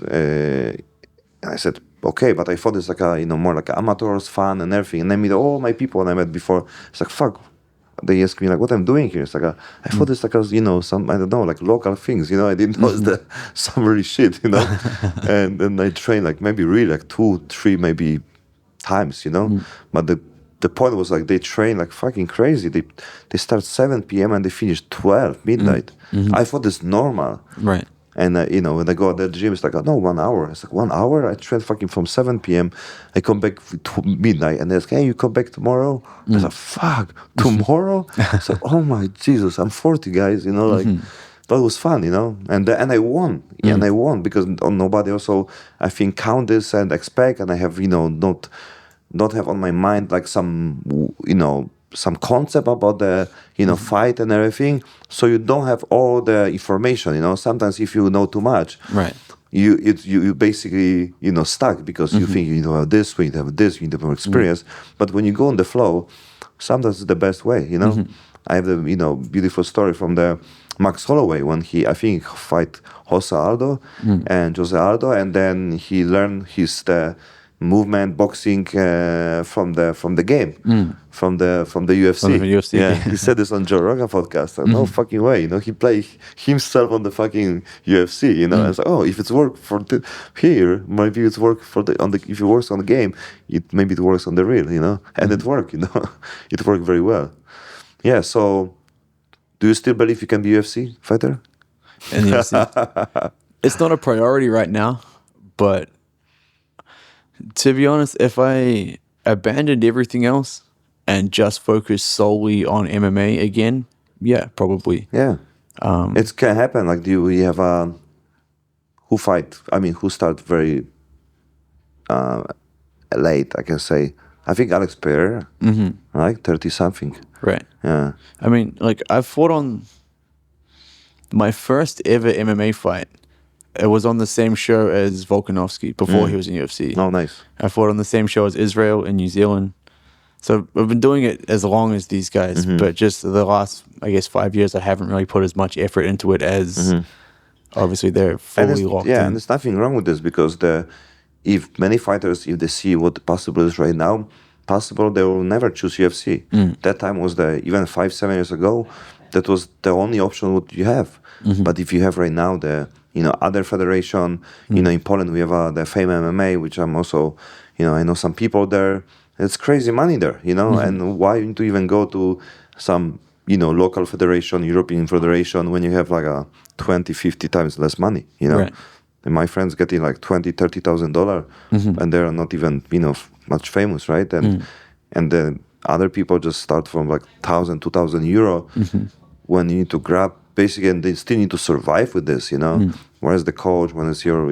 I said, "Okay," but I thought it's like a, you know, more like amateurs, fun and everything. And I meet all my people and I met before. It's like, fuck. They ask me like, what I'm doing here. It's like, I thought it's like, you know, some, I don't know, like local things, you know. I didn't know it's the summary shit, you know. And then I train like maybe really like 2, 3 maybe times, you know. But the point was like they train like fucking crazy. They start 7 p.m. and they finish 12 midnight. I thought it's normal. Right. And, you know, when I go at the gym, it's like, oh, no, 1 hour. It's like, 1 hour? I train fucking from 7 p.m. I come back to midnight. And they ask, hey, you come back tomorrow? I was like, fuck, tomorrow? So, oh my Jesus, I'm 40, guys, you know, like, but it was fun, you know? And I won. Yeah, and I won because nobody also, I think, count this and expect. And I have, you know, not have on my mind like some, you know, some concept about the, you know, fight and everything, so you don't have all the information, you know. Sometimes if you know too much, Right, you basically, you know, stuck because you think you know this, you have this, you need more experience. But when you go on the flow, sometimes it's the best way, you know. I have the, you know, beautiful story from the Max Holloway when he, I think, fight Jose Aldo and Jose Aldo, and then he learned his movement boxing from the game, from the UFC. From the UFC. Yeah, he said this on Joe Rogan podcast. Like, no fucking way, you know. He played himself on the fucking UFC, you know. And it's like, oh, if it's work for here, maybe it's work for the on the. If it works on the game, maybe it works on the real, you know. And it worked, you know. It worked very well. Yeah. So, do you still believe you can be UFC fighter? And UFC. It's not a priority right now, but to be honest, if I abandoned everything else and just focused solely on MMA again, yeah, probably. Yeah, it can happen. Like, do we have who fight? I mean, who start very late? I can say. I think Alex Pereira, right, 30 something. Right. Yeah. I mean, like, I fought on my first ever MMA fight. It was on the same show as Volkanovski before he was in UFC. Oh, nice. I fought on the same show as Israel in New Zealand. So I've been doing it as long as these guys, but just the last, I guess, 5 years, I haven't really put as much effort into it as obviously they're fully locked in. And there's nothing wrong with this because if many fighters, if they see what possible is right now, possible they will never choose UFC. That time was even 5-7 years ago. that was the only option what you have. But if you have right now the other federation, in Poland we have the Fame MMA, which I'm also, I know some people there. It's crazy money there, and why to even go to some local federation, European federation, when you have like a 20, 50 times less money, Right. And my friends getting like $20,000-$30,000, and they're not even much famous, right? And then other people just start from like 1,000, 2,000 euro when you need to grab basically, and they still need to survive with this, Where's the coach? When is your,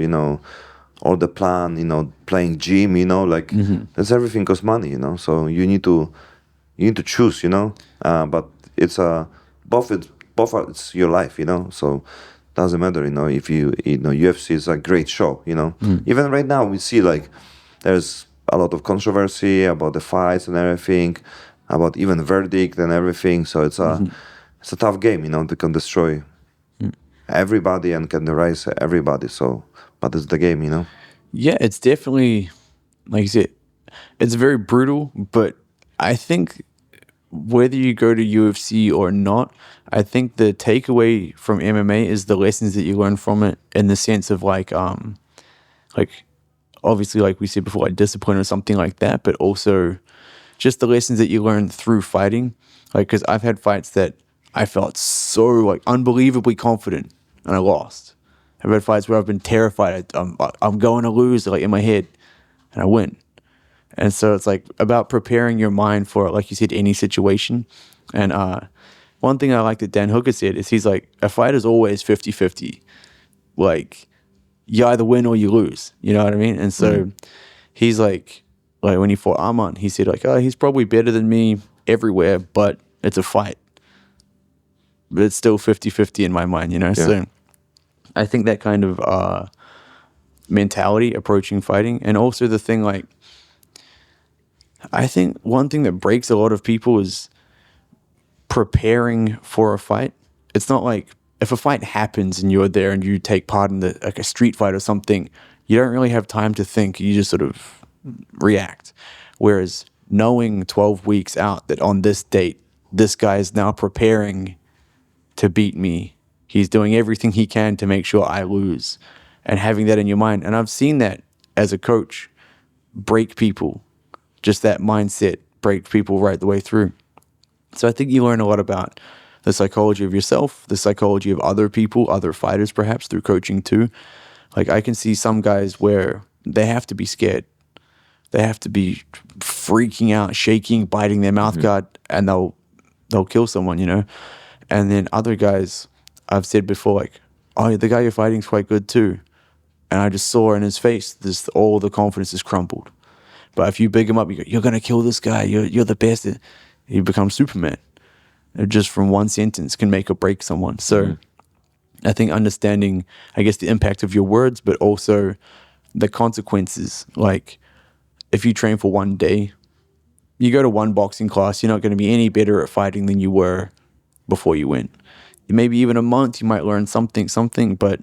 all the plan, playing gym, like that's everything costs money, So you need to choose, but it's both it's your life, So doesn't matter, if UFC is a great show, Even right now we see like there's a lot of controversy about the fights and everything, about even verdict and everything. So it's a tough game, They can destroy everybody and can rise everybody. So, but it's the game, Yeah, it's definitely, like you said, it's very brutal, but I think whether you go to UFC or not, I think the takeaway from MMA is the lessons that you learn from it, in the sense of like obviously, like we said before, like discipline or something like that, but also just the lessons that you learn through fighting. Like, because I've had fights that I felt so like unbelievably confident and I lost. I've had fights where I've been terrified. I'm going to lose, like in my head, and I win. And so it's like about preparing your mind for, like you said, any situation. And one thing I like that Dan Hooker said is he's like, a fight is always 50-50. Like, you either win or you lose. You know what I mean? And so he's like when he fought Arman, he said like, oh, he's probably better than me everywhere, but it's a fight. But it's still 50-50 in my mind, Yeah. So I think that kind of mentality approaching fighting, and also the thing like, I think one thing that breaks a lot of people is preparing for a fight. It's not like if a fight happens and you're there and you take part in like a street fight or something, you don't really have time to think. You just sort of react. Whereas knowing 12 weeks out that on this date, this guy is now preparing to beat me. He's doing everything he can to make sure I lose, and having that in your mind. And I've seen that as a coach break people. Just that mindset break people right the way through. So I think you learn a lot about the psychology of yourself, the psychology of other people, other fighters perhaps, through coaching too. Like, I can see some guys where they have to be scared. They have to be freaking out, shaking, biting their mouth guard, and they'll kill someone, And then other guys, I've said before, like, oh, the guy you're fighting is quite good too. And I just saw in his face, all the confidence is crumbled. But if you big him up, you go, you're going to kill this guy. You're the best. He becomes Superman. Just from one sentence can make or break someone. So I think understanding, I guess, the impact of your words, but also the consequences. Like, if you train for one day, you go to one boxing class, you're not going to be any better at fighting than you were before you went. Maybe even a month, you might learn something, but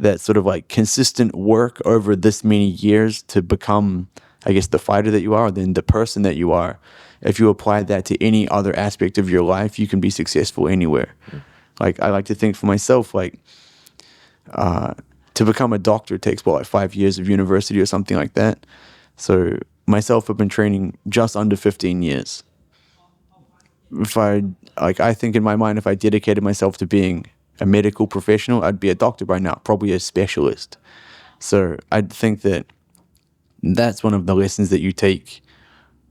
that sort of like consistent work over this many years to become, I guess, the fighter that you are, then the person that you are. If you apply that to any other aspect of your life, you can be successful anywhere. Like, I like to think for myself, like, to become a doctor takes, like 5 years of university or something like that. So myself, I've been training just under 15 years. I think in my mind, if I dedicated myself to being a medical professional, I'd be a doctor by now, probably a specialist. So I think that's one of the lessons that you take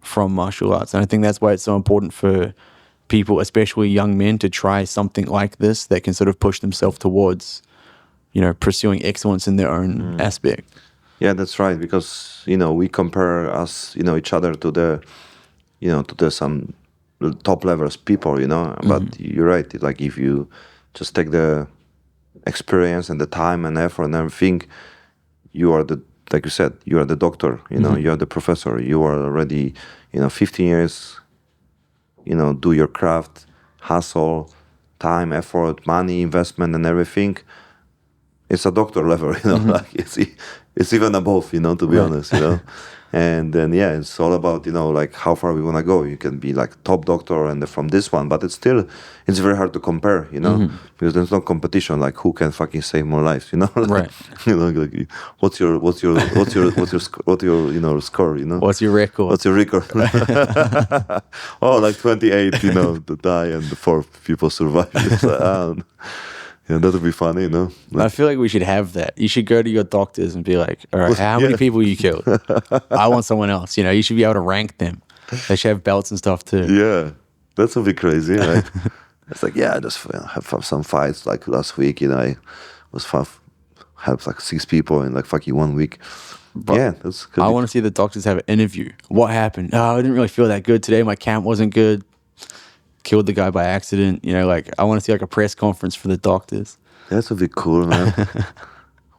from martial arts. And I think that's why it's so important for people, especially young men, to try something like this that can sort of push themselves towards, pursuing excellence in their own aspect. Yeah, that's right. Because, we compare us, each other to the some top levels people, but you're right. Like, if you just take the experience and the time and effort and everything, you are like you said, you are the doctor, you are the professor, you are already, 15 years, do your craft, hustle, time, effort, money, investment and everything. It's a doctor level, like it's even above, to be honest, And then it's all about like how far we want to go. You can be like top doctor and from this one, but it's very hard to compare, because there's no competition. Like who can fucking save more lives, Like, Right. like, what's your score, What's your record? What's your record? Oh, like 28, to die and the 4 people survive. It's like, yeah, that would be funny, I feel like we should have that. You should go to your doctors and be like, all right, how many Yeah. people you killed? I want someone else. You should be able to rank them. They should have belts and stuff too. Yeah, that would be crazy, right? It's like, I just have some fights. Like last week, I was helped like 6 people in like fucking 1 week. But that's. I want to see the doctors have an interview. What happened? Oh, I didn't really feel that good today. My camp wasn't good. Killed the guy by accident. Like I want to see like a press conference for the doctors. That would be cool, man.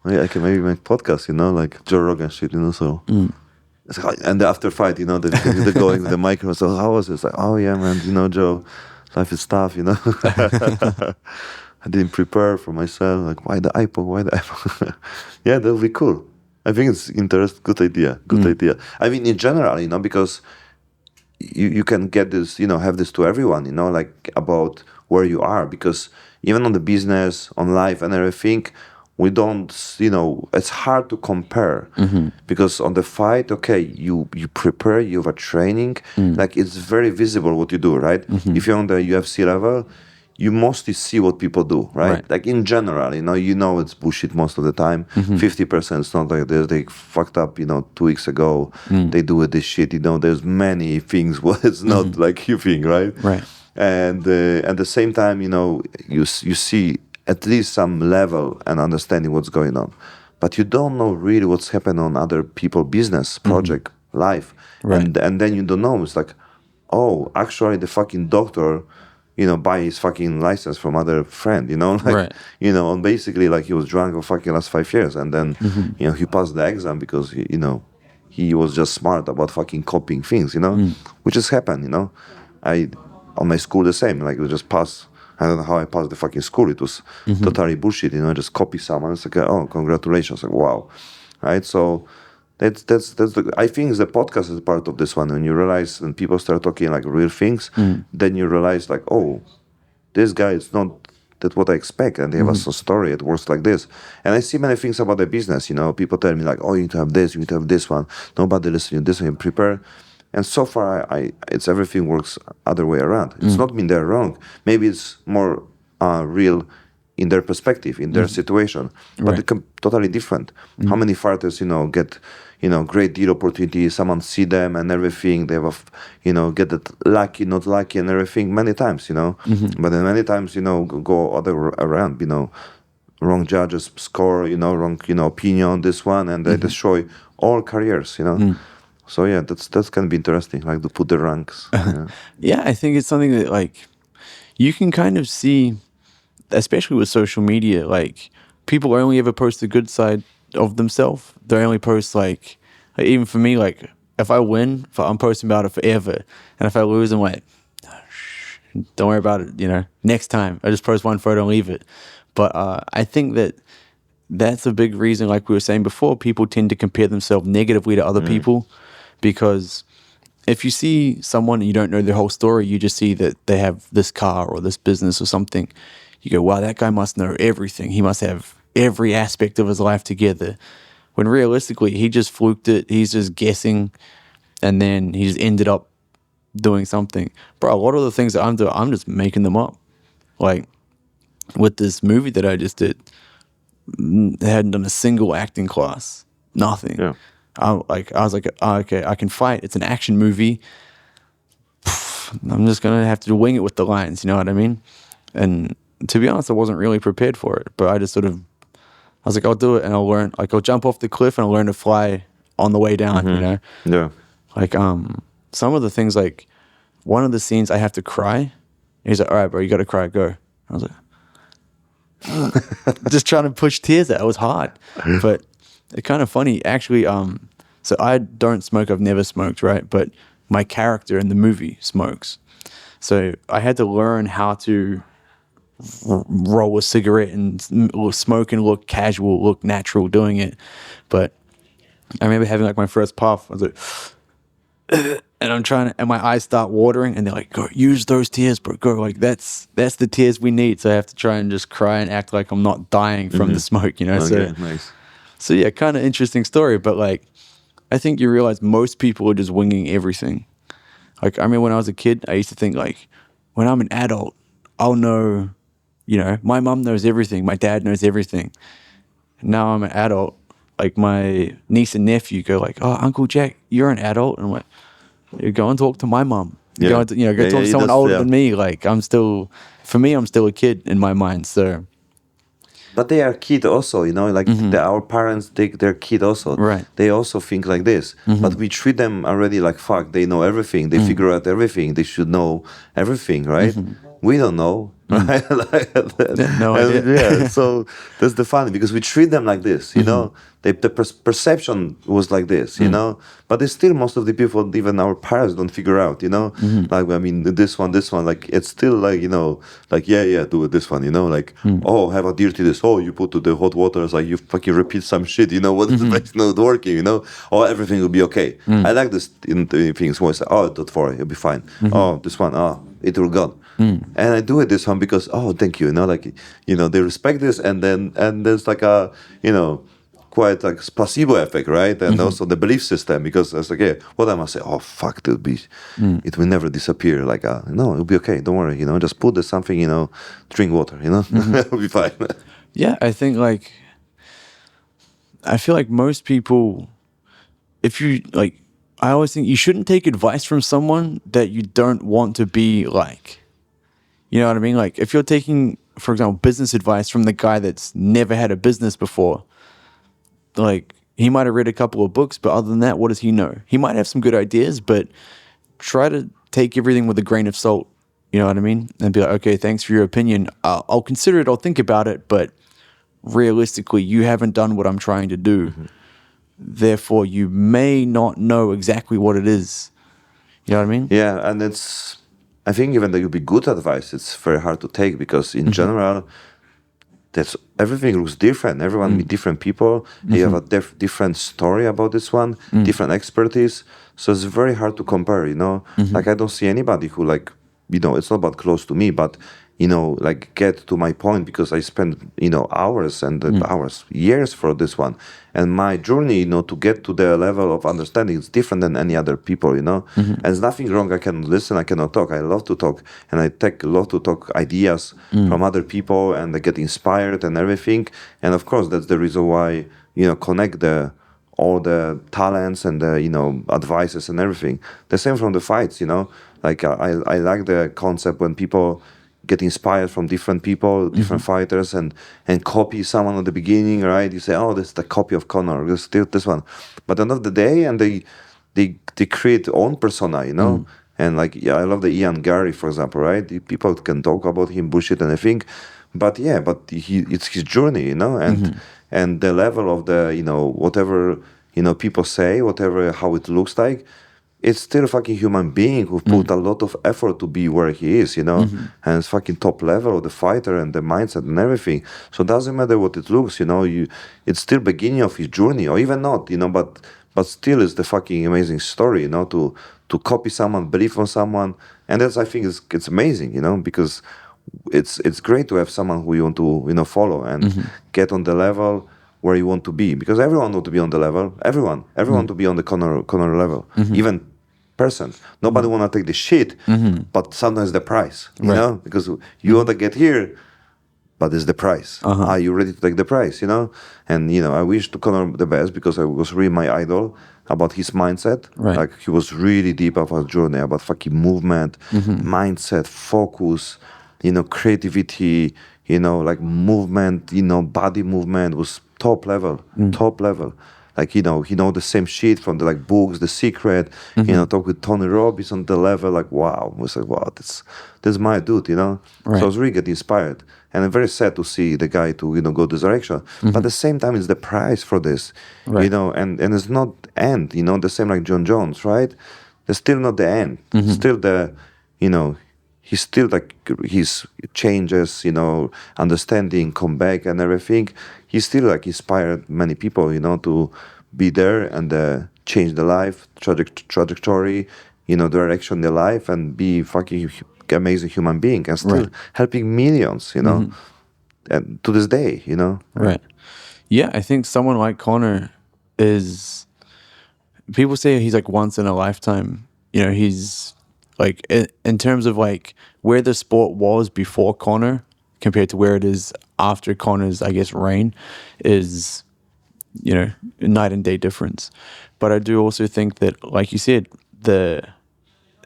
I can maybe make podcasts, like Joe Rogan shit, so. It's like, and after fight, they're going with the microphone. So how was it? It's like, oh yeah, man, Joe, life is tough, I didn't prepare for myself. Like, why the iPhone? Why the iPhone? Yeah, that would be cool. I think it's interesting. Good idea. Good idea. I mean, in general, because you can get this, have this to everyone, like about where you are. Because even on the business, on life and everything, we don't, it's hard to compare. Because on the fight, okay, you prepare, you have a training, like it's very visible what you do, right? If you're on the UFC level, you mostly see what people do, right? Like in general, it's bullshit most of the time. 50% is not like this. They fucked up, 2 weeks ago. They do this shit, there's many things what it's not like you think, right? Right. And at the same time, you see at least some level and understanding what's going on. But you don't know really what's happening on other people's business, project, life. Right. And then you don't know. It's like, oh, actually the fucking doctor, buy his fucking license from other friend, like, Right. And basically like he was drunk for fucking last 5 years. And then, he passed the exam because, he was just smart about fucking copying things, which has happened, on my school the same, like we just pass. I don't know how I passed the fucking school. It was totally bullshit, just copy someone. It's like, oh, congratulations, like wow, right? So that's I think the podcast is part of this one. When you realize, when people start talking like real things, then you realize like, oh, this guy is not that what I expect, and they have a story. It works like this, and I see many things about the business. People tell me like, oh, you need to have this, you need to have this one. Nobody listens to this, and prepare. And so far, it's everything works other way around. It's not mean they're wrong. Maybe it's more real in their perspective, in their situation, but it's totally different. How many fighters, get, great deal opportunities. Someone see them and everything. They have, get that lucky, not lucky, and everything many times, But then many times, go other around, wrong judges score, wrong, opinion, this one, and they destroy all careers, So yeah, that's gonna be interesting, like to put the ranks. Yeah, I think it's something that like you can kind of see, especially with social media, like people only ever post the good side of themselves. They only post like even for me, like if I win, I'm posting about it forever, and if I lose, I'm like, don't worry about it. Next time I just post one photo and leave it. But I think that's a big reason, like we were saying before, people tend to compare themselves negatively to other people. Because if you see someone and you don't know their whole story, you just see that they have this car or this business or something. You go, wow, that guy must know everything. He must have every aspect of his life together. When realistically, he just fluked it. He's just guessing. And then he just ended up doing something. Bro, a lot of the things that I'm doing, I'm just making them up. Like with this movie that I just did, I hadn't done a single acting class. Nothing. Yeah. I was like, oh, okay, I can fight. It's an action movie. I'm just gonna have to wing it with the lines. You know what I mean? And to be honest, I wasn't really prepared for it. But I just I was like, I'll do it, and I'll learn. Like, I'll jump off the cliff, and I'll learn to fly on the way down. Yeah. Like some of the things, like one of the scenes, I have to cry. He's like, all right, bro, you got to cry. Go. I was like, just trying to push tears out. It was hard, but. It's kind of funny, actually. So I don't smoke. I've never smoked, right? But my character in the movie smokes. So I had to learn how to roll a cigarette and smoke and look casual, look natural doing it. But I remember having like my first puff. I was like, and I'm trying to, and my eyes start watering, and they're like, "Go use those tears, bro. Go, like that's the tears we need." So I have to try and just cry and act like I'm not dying from the smoke, you know. Okay, nice. So yeah, kind of interesting story, but like, I think you realize most people are just winging everything. Like I remember when I was a kid, I used to think like, when I'm an adult, I'll know, you know, my mom knows everything, my dad knows everything. Now I'm an adult, like my niece and nephew go like, "Oh, Uncle Jack, you're an adult," and I'm like, "You go and talk to my mom. Yeah. Go, you know, go talk to someone older than me. Like I'm still a kid in my mind." So, but they are kid also, you know, like our parents, their kid also. Right. They also think like this. But we treat them already like fuck. They know everything. They figure out everything. They should know everything, right? We don't know, right? no idea. Yeah. So that's the funny because we treat them like this, you know. The perception was like this, you know. But it's still most of the people, even our parents, don't figure out, you know. Like I mean, this one, like it's still like, you know, like yeah, do it this one, you know, like oh, have a dirty this. Oh, you put to the hot water, it's like you fucking repeat some shit, you know, what is it's not working, you know. Oh, everything will be okay. I like this in the things where I say, oh, don't worry, it'll be fine. Oh, this one, oh, it will go. And I do it this one because oh, thank you know, like you know, they respect this, and there's like a, you know, quite like placebo effect, right? And also the belief system, because it's like, yeah, what I must say, oh fuck, it will never disappear. Like no, it'll be okay, don't worry, you know, just put this something, you know, drink water, you know, it'll be fine. Yeah, I think like, I feel like most people, if you like, I always think you shouldn't take advice from someone that you don't want to be like. You know what I mean? Like if you're taking, for example, business advice from the guy that's never had a business before, like he might have read a couple of books, but other than that, what does he know? He might have some good ideas, but try to take everything with a grain of salt. You know what I mean? And be like, okay, thanks for your opinion. I'll consider it. I'll think about it. But realistically, you haven't done what I'm trying to do. Therefore, you may not know exactly what it is. You know what I mean? Yeah, and I think even though it would be good advice, it's very hard to take because in general, that's everything looks different. Everyone meet different people. You have a different story about this one, different expertise. So it's very hard to compare. You know, like I don't see anybody who like, you know, it's not about close to me, but you know, like get to my point because I spent, you know, hours and hours, years for this one. And my journey, you know, to get to the level of understanding is different than any other people, you know. And there's nothing wrong. I can listen, I cannot talk. I love to talk, and I love to talk ideas from other people, and I get inspired and everything. And of course, that's the reason why, you know, connect all the talents and the, you know, advices and everything. The same from the fights, you know. Like I like the concept when people get inspired from different people, different fighters, and copy someone at the beginning, right? You say, oh, this is the copy of Conor, this one. But at the end of the day, and they create own persona, you know? And like, yeah, I love the Ian Gary, for example, right? The people can talk about him, bullshit and everything. But yeah, it's his journey, you know? And the level of the, you know, whatever, you know, people say, whatever, how it looks like, it's still a fucking human being who put a lot of effort to be where he is, you know, and it's fucking top level of the fighter and the mindset and everything. So it doesn't matter what it looks, you know, it's still beginning of his journey, or even not, you know, but still it's the fucking amazing story, you know, to copy someone, believe on someone, and that's, I think it's amazing, you know, because it's great to have someone who you want to, you know, follow and get on the level where you want to be, because everyone want to be on the level. Everyone to be on the Conor level. Even person. Nobody want to take the shit, but sometimes the price, you know, because you want to get here, but it's the price. Are you ready to take the price, you know? And, you know, I wish to Conor the best because I was really my idol about his mindset. Like he was really deep about his journey, about fucking movement, mindset, focus, you know, creativity, you know, like movement, you know, body movement was top level. Like, you know, he know the same shit from the like books, The Secret, you know, talk with Tony Robbins on the level, like, wow. I was like, wow, that's my dude, you know? So I was really getting inspired. And I'm very sad to see the guy to, you know, go this direction. But at the same time, it's the price for this, you know, and it's not end, you know, the same like John Jones, right? It's still not the end. Still the, you know, he's still like his changes, you know, understanding, come back and everything. He still like inspired many people, you know, to be there and change the life trajectory, direction the life, and be fucking amazing human being, and still helping millions, and to this day, Right. Yeah, I think someone like Conor is. People say he's like once in a lifetime. He's like in terms of like where the sport was before Conor compared to where it is after Conor's, I guess, reign is, night and day difference. But I do also think that, like you said, the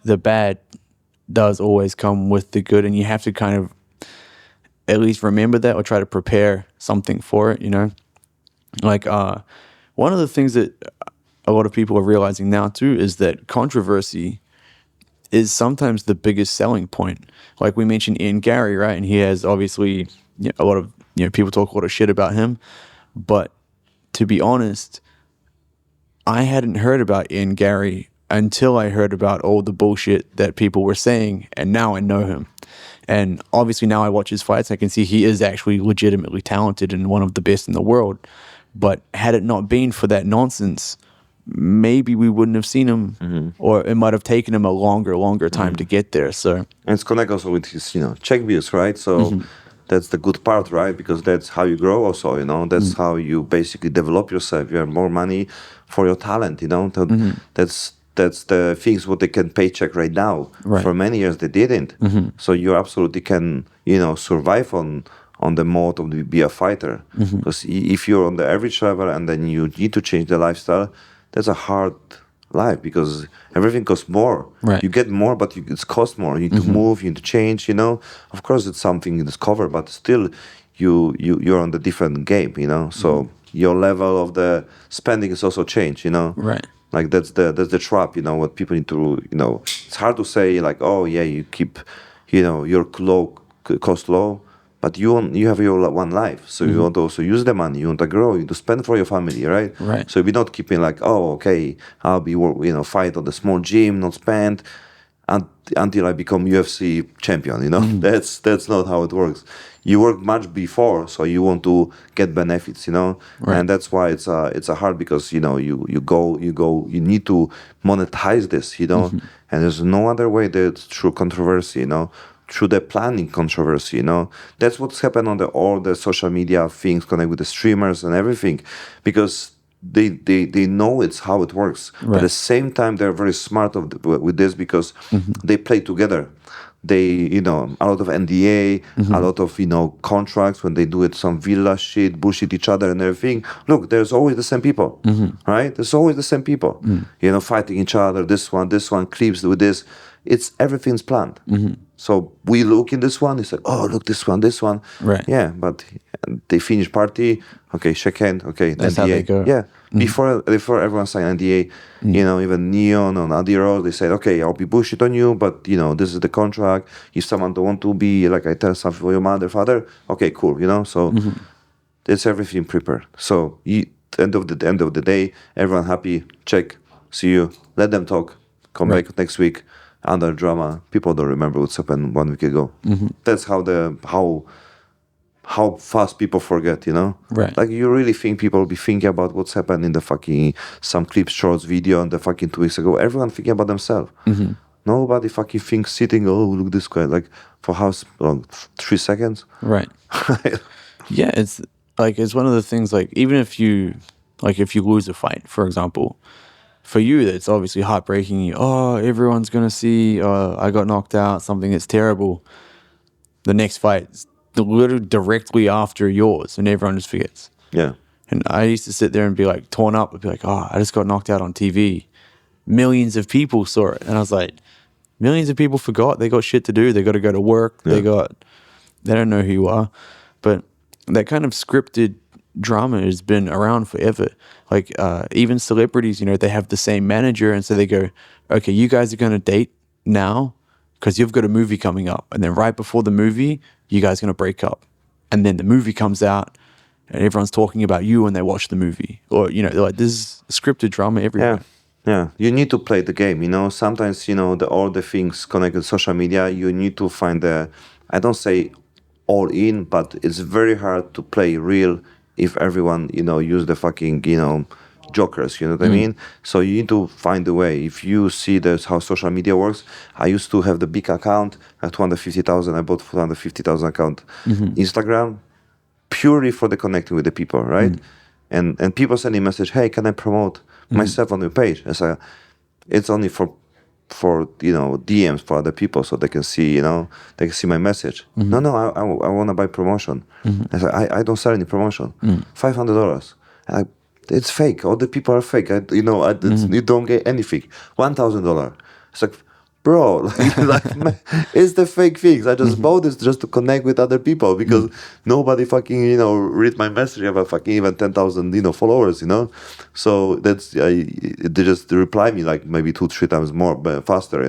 bad does always come with the good, and you have to kind of at least remember that or try to prepare something for it, Like one of the things that a lot of people are realizing now too is that controversy is sometimes the biggest selling point. Like we mentioned Ian Gary, right? And he has obviously a lot of, people talk a lot of shit about him. But to be honest, I hadn't heard about Ian Gary until I heard about all the bullshit that people were saying, and now I know him. And obviously now I watch his fights, I can see he is actually legitimately talented and one of the best in the world. But had it not been for that nonsense, maybe we wouldn't have seen him, or it might have taken him a longer time to get there. So, and it's connected also with his, check views, right? So that's the good part, right? Because that's how you grow also, that's how you basically develop yourself. You have more money for your talent, that's the things what they can paycheck right now. Right. For many years they didn't. So you absolutely can, survive on the mode of be a fighter. Because if you're on the average level and then you need to change the lifestyle, that's a hard life because everything costs more. Right. You get more, but it's cost more. You need to move, you need to change. Of course, it's something you discover, but still, you're on the different game. So your level of the spending is also changed. Right. Like that's the trap. What people need to. It's hard to say like, oh yeah, you keep, your cost low. But you have your one life, so you want to also use the money. You want to grow. You want to spend for your family, right? Right. So we're not keeping like, oh, okay, I'll be fight on the small gym, not spend until I become UFC champion. That's not how it works. You work much before, so you want to get benefits. Right. And that's why it's a hard because you need to monetize this. And there's no other way that's through controversy. Through the planning controversy, that's what's happened on all the social media things connect with the streamers and everything, because they know it's how it works. Right. But at the same time, they're very smart with this because they play together. They, a lot of NDA, a lot of, contracts when they do it, some villa shit, bullshit each other and everything. Look, there's always the same people, right? There's always the same people, fighting each other. This one clips with this. Everything's planned. So we look in this one, it's like, oh, look, this one. Right. Yeah, but they finish party, okay, shake hand, okay, That's NDA. how they go. Yeah, before everyone signed NDA, even Neon and Adiro, they said, okay, I'll be bullshit on you, but, this is the contract. If someone don't want to be, like I tell something for your mother, father, okay, cool, so it's everything prepared. So end of the day, everyone happy, check, see you, let them talk, come back next week. Under drama, people don't remember what's happened 1 week ago. That's how fast people forget, Right. Like you really think people will be thinking about what's happened in the fucking some clips, shorts, video, and the fucking 2 weeks ago. Everyone thinking about themselves. Nobody fucking thinks sitting. Oh, look this guy. Like for how long? 3 seconds. Right. Yeah, it's one of the things. Like even if you lose a fight, for example. For you, it's obviously heartbreaking. Oh, everyone's going to see, I got knocked out, something that's terrible. The next fight's literally directly after yours, and everyone just forgets. Yeah. And I used to sit there and be like torn up and be like, oh, I just got knocked out on TV. Millions of people saw it. And I was like, millions of people forgot. They got shit to do. They got to go to work. Yeah. They don't know who you are. But that kind of scripted drama has been around forever. Like even celebrities, they have the same manager, and so they go, okay, you guys are going to date now because you've got a movie coming up, and then right before the movie you guys are going to break up, and then the movie comes out and everyone's talking about you when they watch the movie, or they're like, there's scripted drama everywhere. Yeah, you need to play the game. Sometimes all the things connected to social media, you need to find I don't say all in, but it's very hard to play real if everyone use the fucking jokers, you know what I mean? So you need to find a way. If you see this, how social media works, I used to have the big account at 250,000. I bought 250,000 account Instagram purely for the connecting with the people, right? And people sending message, hey, can I promote myself on your page? And so it's only for DMs for other people so they can see, they can see my message. No, I want to buy promotion. I said, I don't sell any promotion. $500. It's fake. All the people are fake. You don't get anything. $1,000. It's like, bro, man, it's the fake things. I just bought this just to connect with other people because nobody fucking, read my message. I have fucking even 10,000, followers, So that's, they just reply me like maybe 2-3 times more, but faster,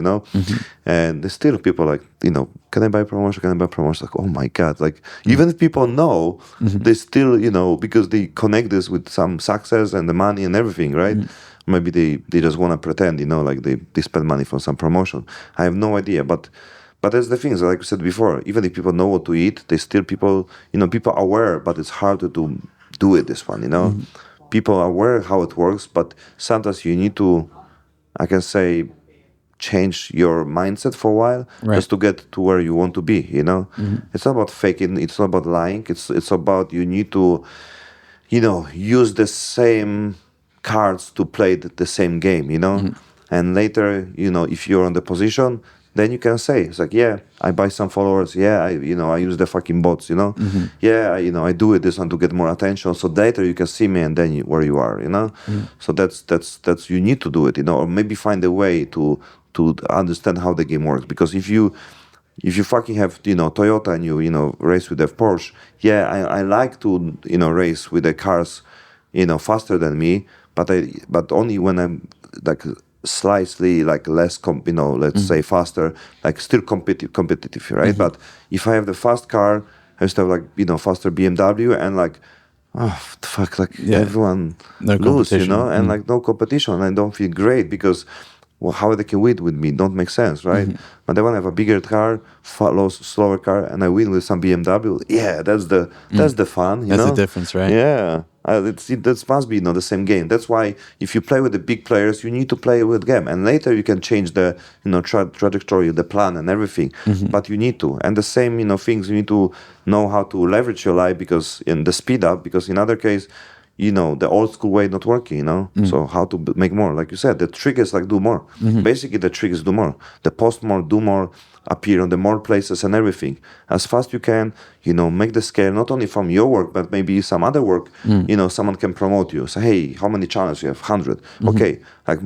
And there's still people like, can I buy promotion? Can I buy promotion? Like, oh my God. Like, even if people know, they still, because they connect this with some success and the money and everything, right? Maybe they just want to pretend, like they spend money for some promotion. I have no idea, but that's the thing. So like I said before, even if people know what to eat, they still people are aware, but it's harder to do it this one, People are aware how it works, but sometimes you need to, I can say, change your mindset for a while just to get to where you want to be, It's not about faking, it's not about lying, it's about you need to, use the same cards to play the same game, and later, if you're on the position, then you can say, it's like, yeah, I buy some followers, yeah, I use the fucking bots, yeah, I do it this one to get more attention, so later you can see me and then where you are, so that's you need to do it, or maybe find a way to understand how the game works, because if you fucking have, Toyota and you race with the Porsche, yeah, I like to, race with the cars, faster than me, but only when I'm like slightly like less, let's say faster, like still competitive, right? But if I have the fast car, I used to have like, faster BMW and like, oh fuck, like everyone lose, and like no competition. I don't feel great because, well, how they can win with me don't make sense, right? But then when I have a bigger car, slower car, and I win with some BMW, yeah, that's the fun, That's the difference, right? Yeah, that must be the same game. That's why if you play with the big players, you need to play with them, and later you can change the trajectory, the plan, and everything. But you need to, and the same things you need to know how to leverage your life because in the speed up, because in other case, the old school way not working, So how to make more? Like you said, the trick is like do more. Basically, the trick is do more. The post more, do more, appear on the more places and everything. As fast you can, make the scale not only from your work, but maybe some other work, someone can promote you. Say, hey, how many channels you have? 100. Okay. Like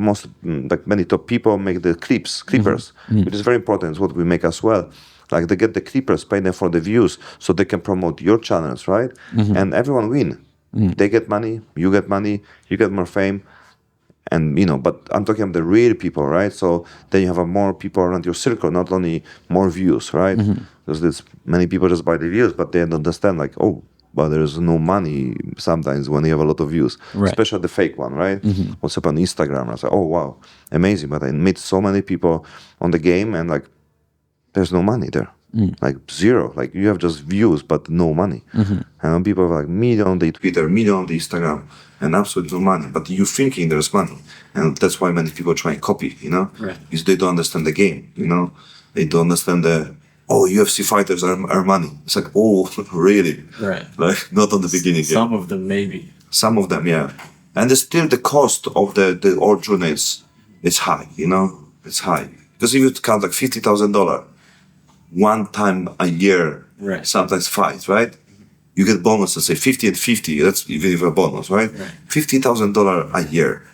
many top people make the clippers, which is very important. It's what we make as well. Like they get the clippers, pay them for the views so they can promote your channels, right? And everyone win. They get money, you get more fame, and but I'm talking about the real people, right? So then you have more people around your circle, not only more views, right? Because there's many people just buy the views, but they don't understand like, oh, but there's no money sometimes when you have a lot of views, especially the fake one, right? What's up on Instagram? I was like, oh wow, amazing, but I meet so many people on the game and like there's no money there. Like zero, like you have just views but no money. And people have like million on the Twitter, million on the Instagram, and absolutely no money. But you thinking there's money, and that's why many people try and copy, because they don't understand the game, They don't understand UFC fighters are money. It's like, oh, really? Right. Like not on the beginning. Some of them maybe. Some of them, yeah. And still the cost of the all journeys is high, It's high because if you count like $50,000. One time a year, sometimes fights, right? You get bonuses, say 50 and 50. That's even a bonus, right? $50,000 a year.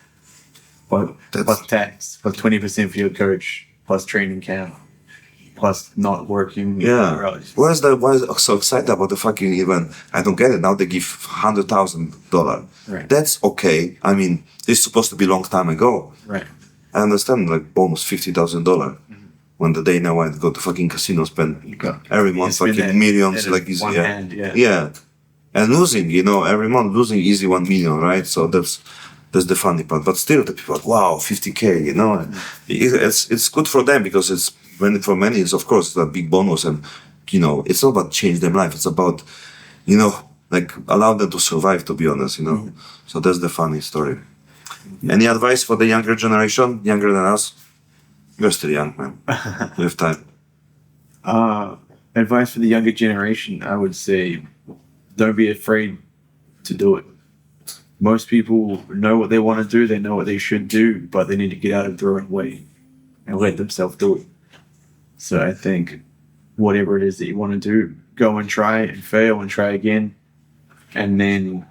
Plus tax, plus 20% for your coach, plus training camp, plus not working. Yeah. Why is so excited about the fucking event? I don't get it. Now they give $100,000. Right. That's okay. I mean, it's supposed to be a long time ago. Right. I understand, like bonus $50,000. When the day now I go to fucking casino, spend every month fucking millions, like easy, yeah, and losing, every month losing easy 1 million, right? So that's the funny part. But still, the people are like, wow, 50K, it's good for them because it's for many, it's of course a big bonus, and it's not about change their life. It's about like allow them to survive. To be honest, So that's the funny story. Any advice for the younger generation, younger than us? You're still young, man. We have time. Advice for the younger generation, I would say, don't be afraid to do it. Most people know what they want to do, they know what they should do, but they need to get out of their own way and let themselves do it. So I think whatever it is that you want to do, go and try and fail and try again. And then,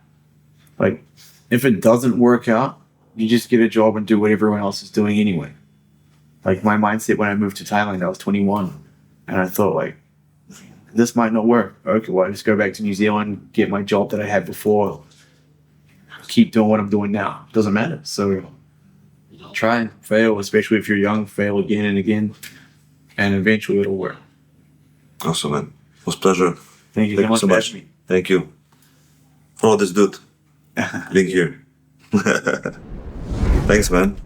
like, if it doesn't work out, you just get a job and do what everyone else is doing anyway. Like, my mindset when I moved to Thailand, I was 21. And I thought, like, this might not work. Okay, well, I just go back to New Zealand, get my job that I had before, keep doing what I'm doing now. Doesn't matter. So try and fail, especially if you're young, fail again and again, and eventually it'll work. Awesome, man. It was a pleasure. Thank you so much for having me. Thank you. For all this dude being here. Thanks, man.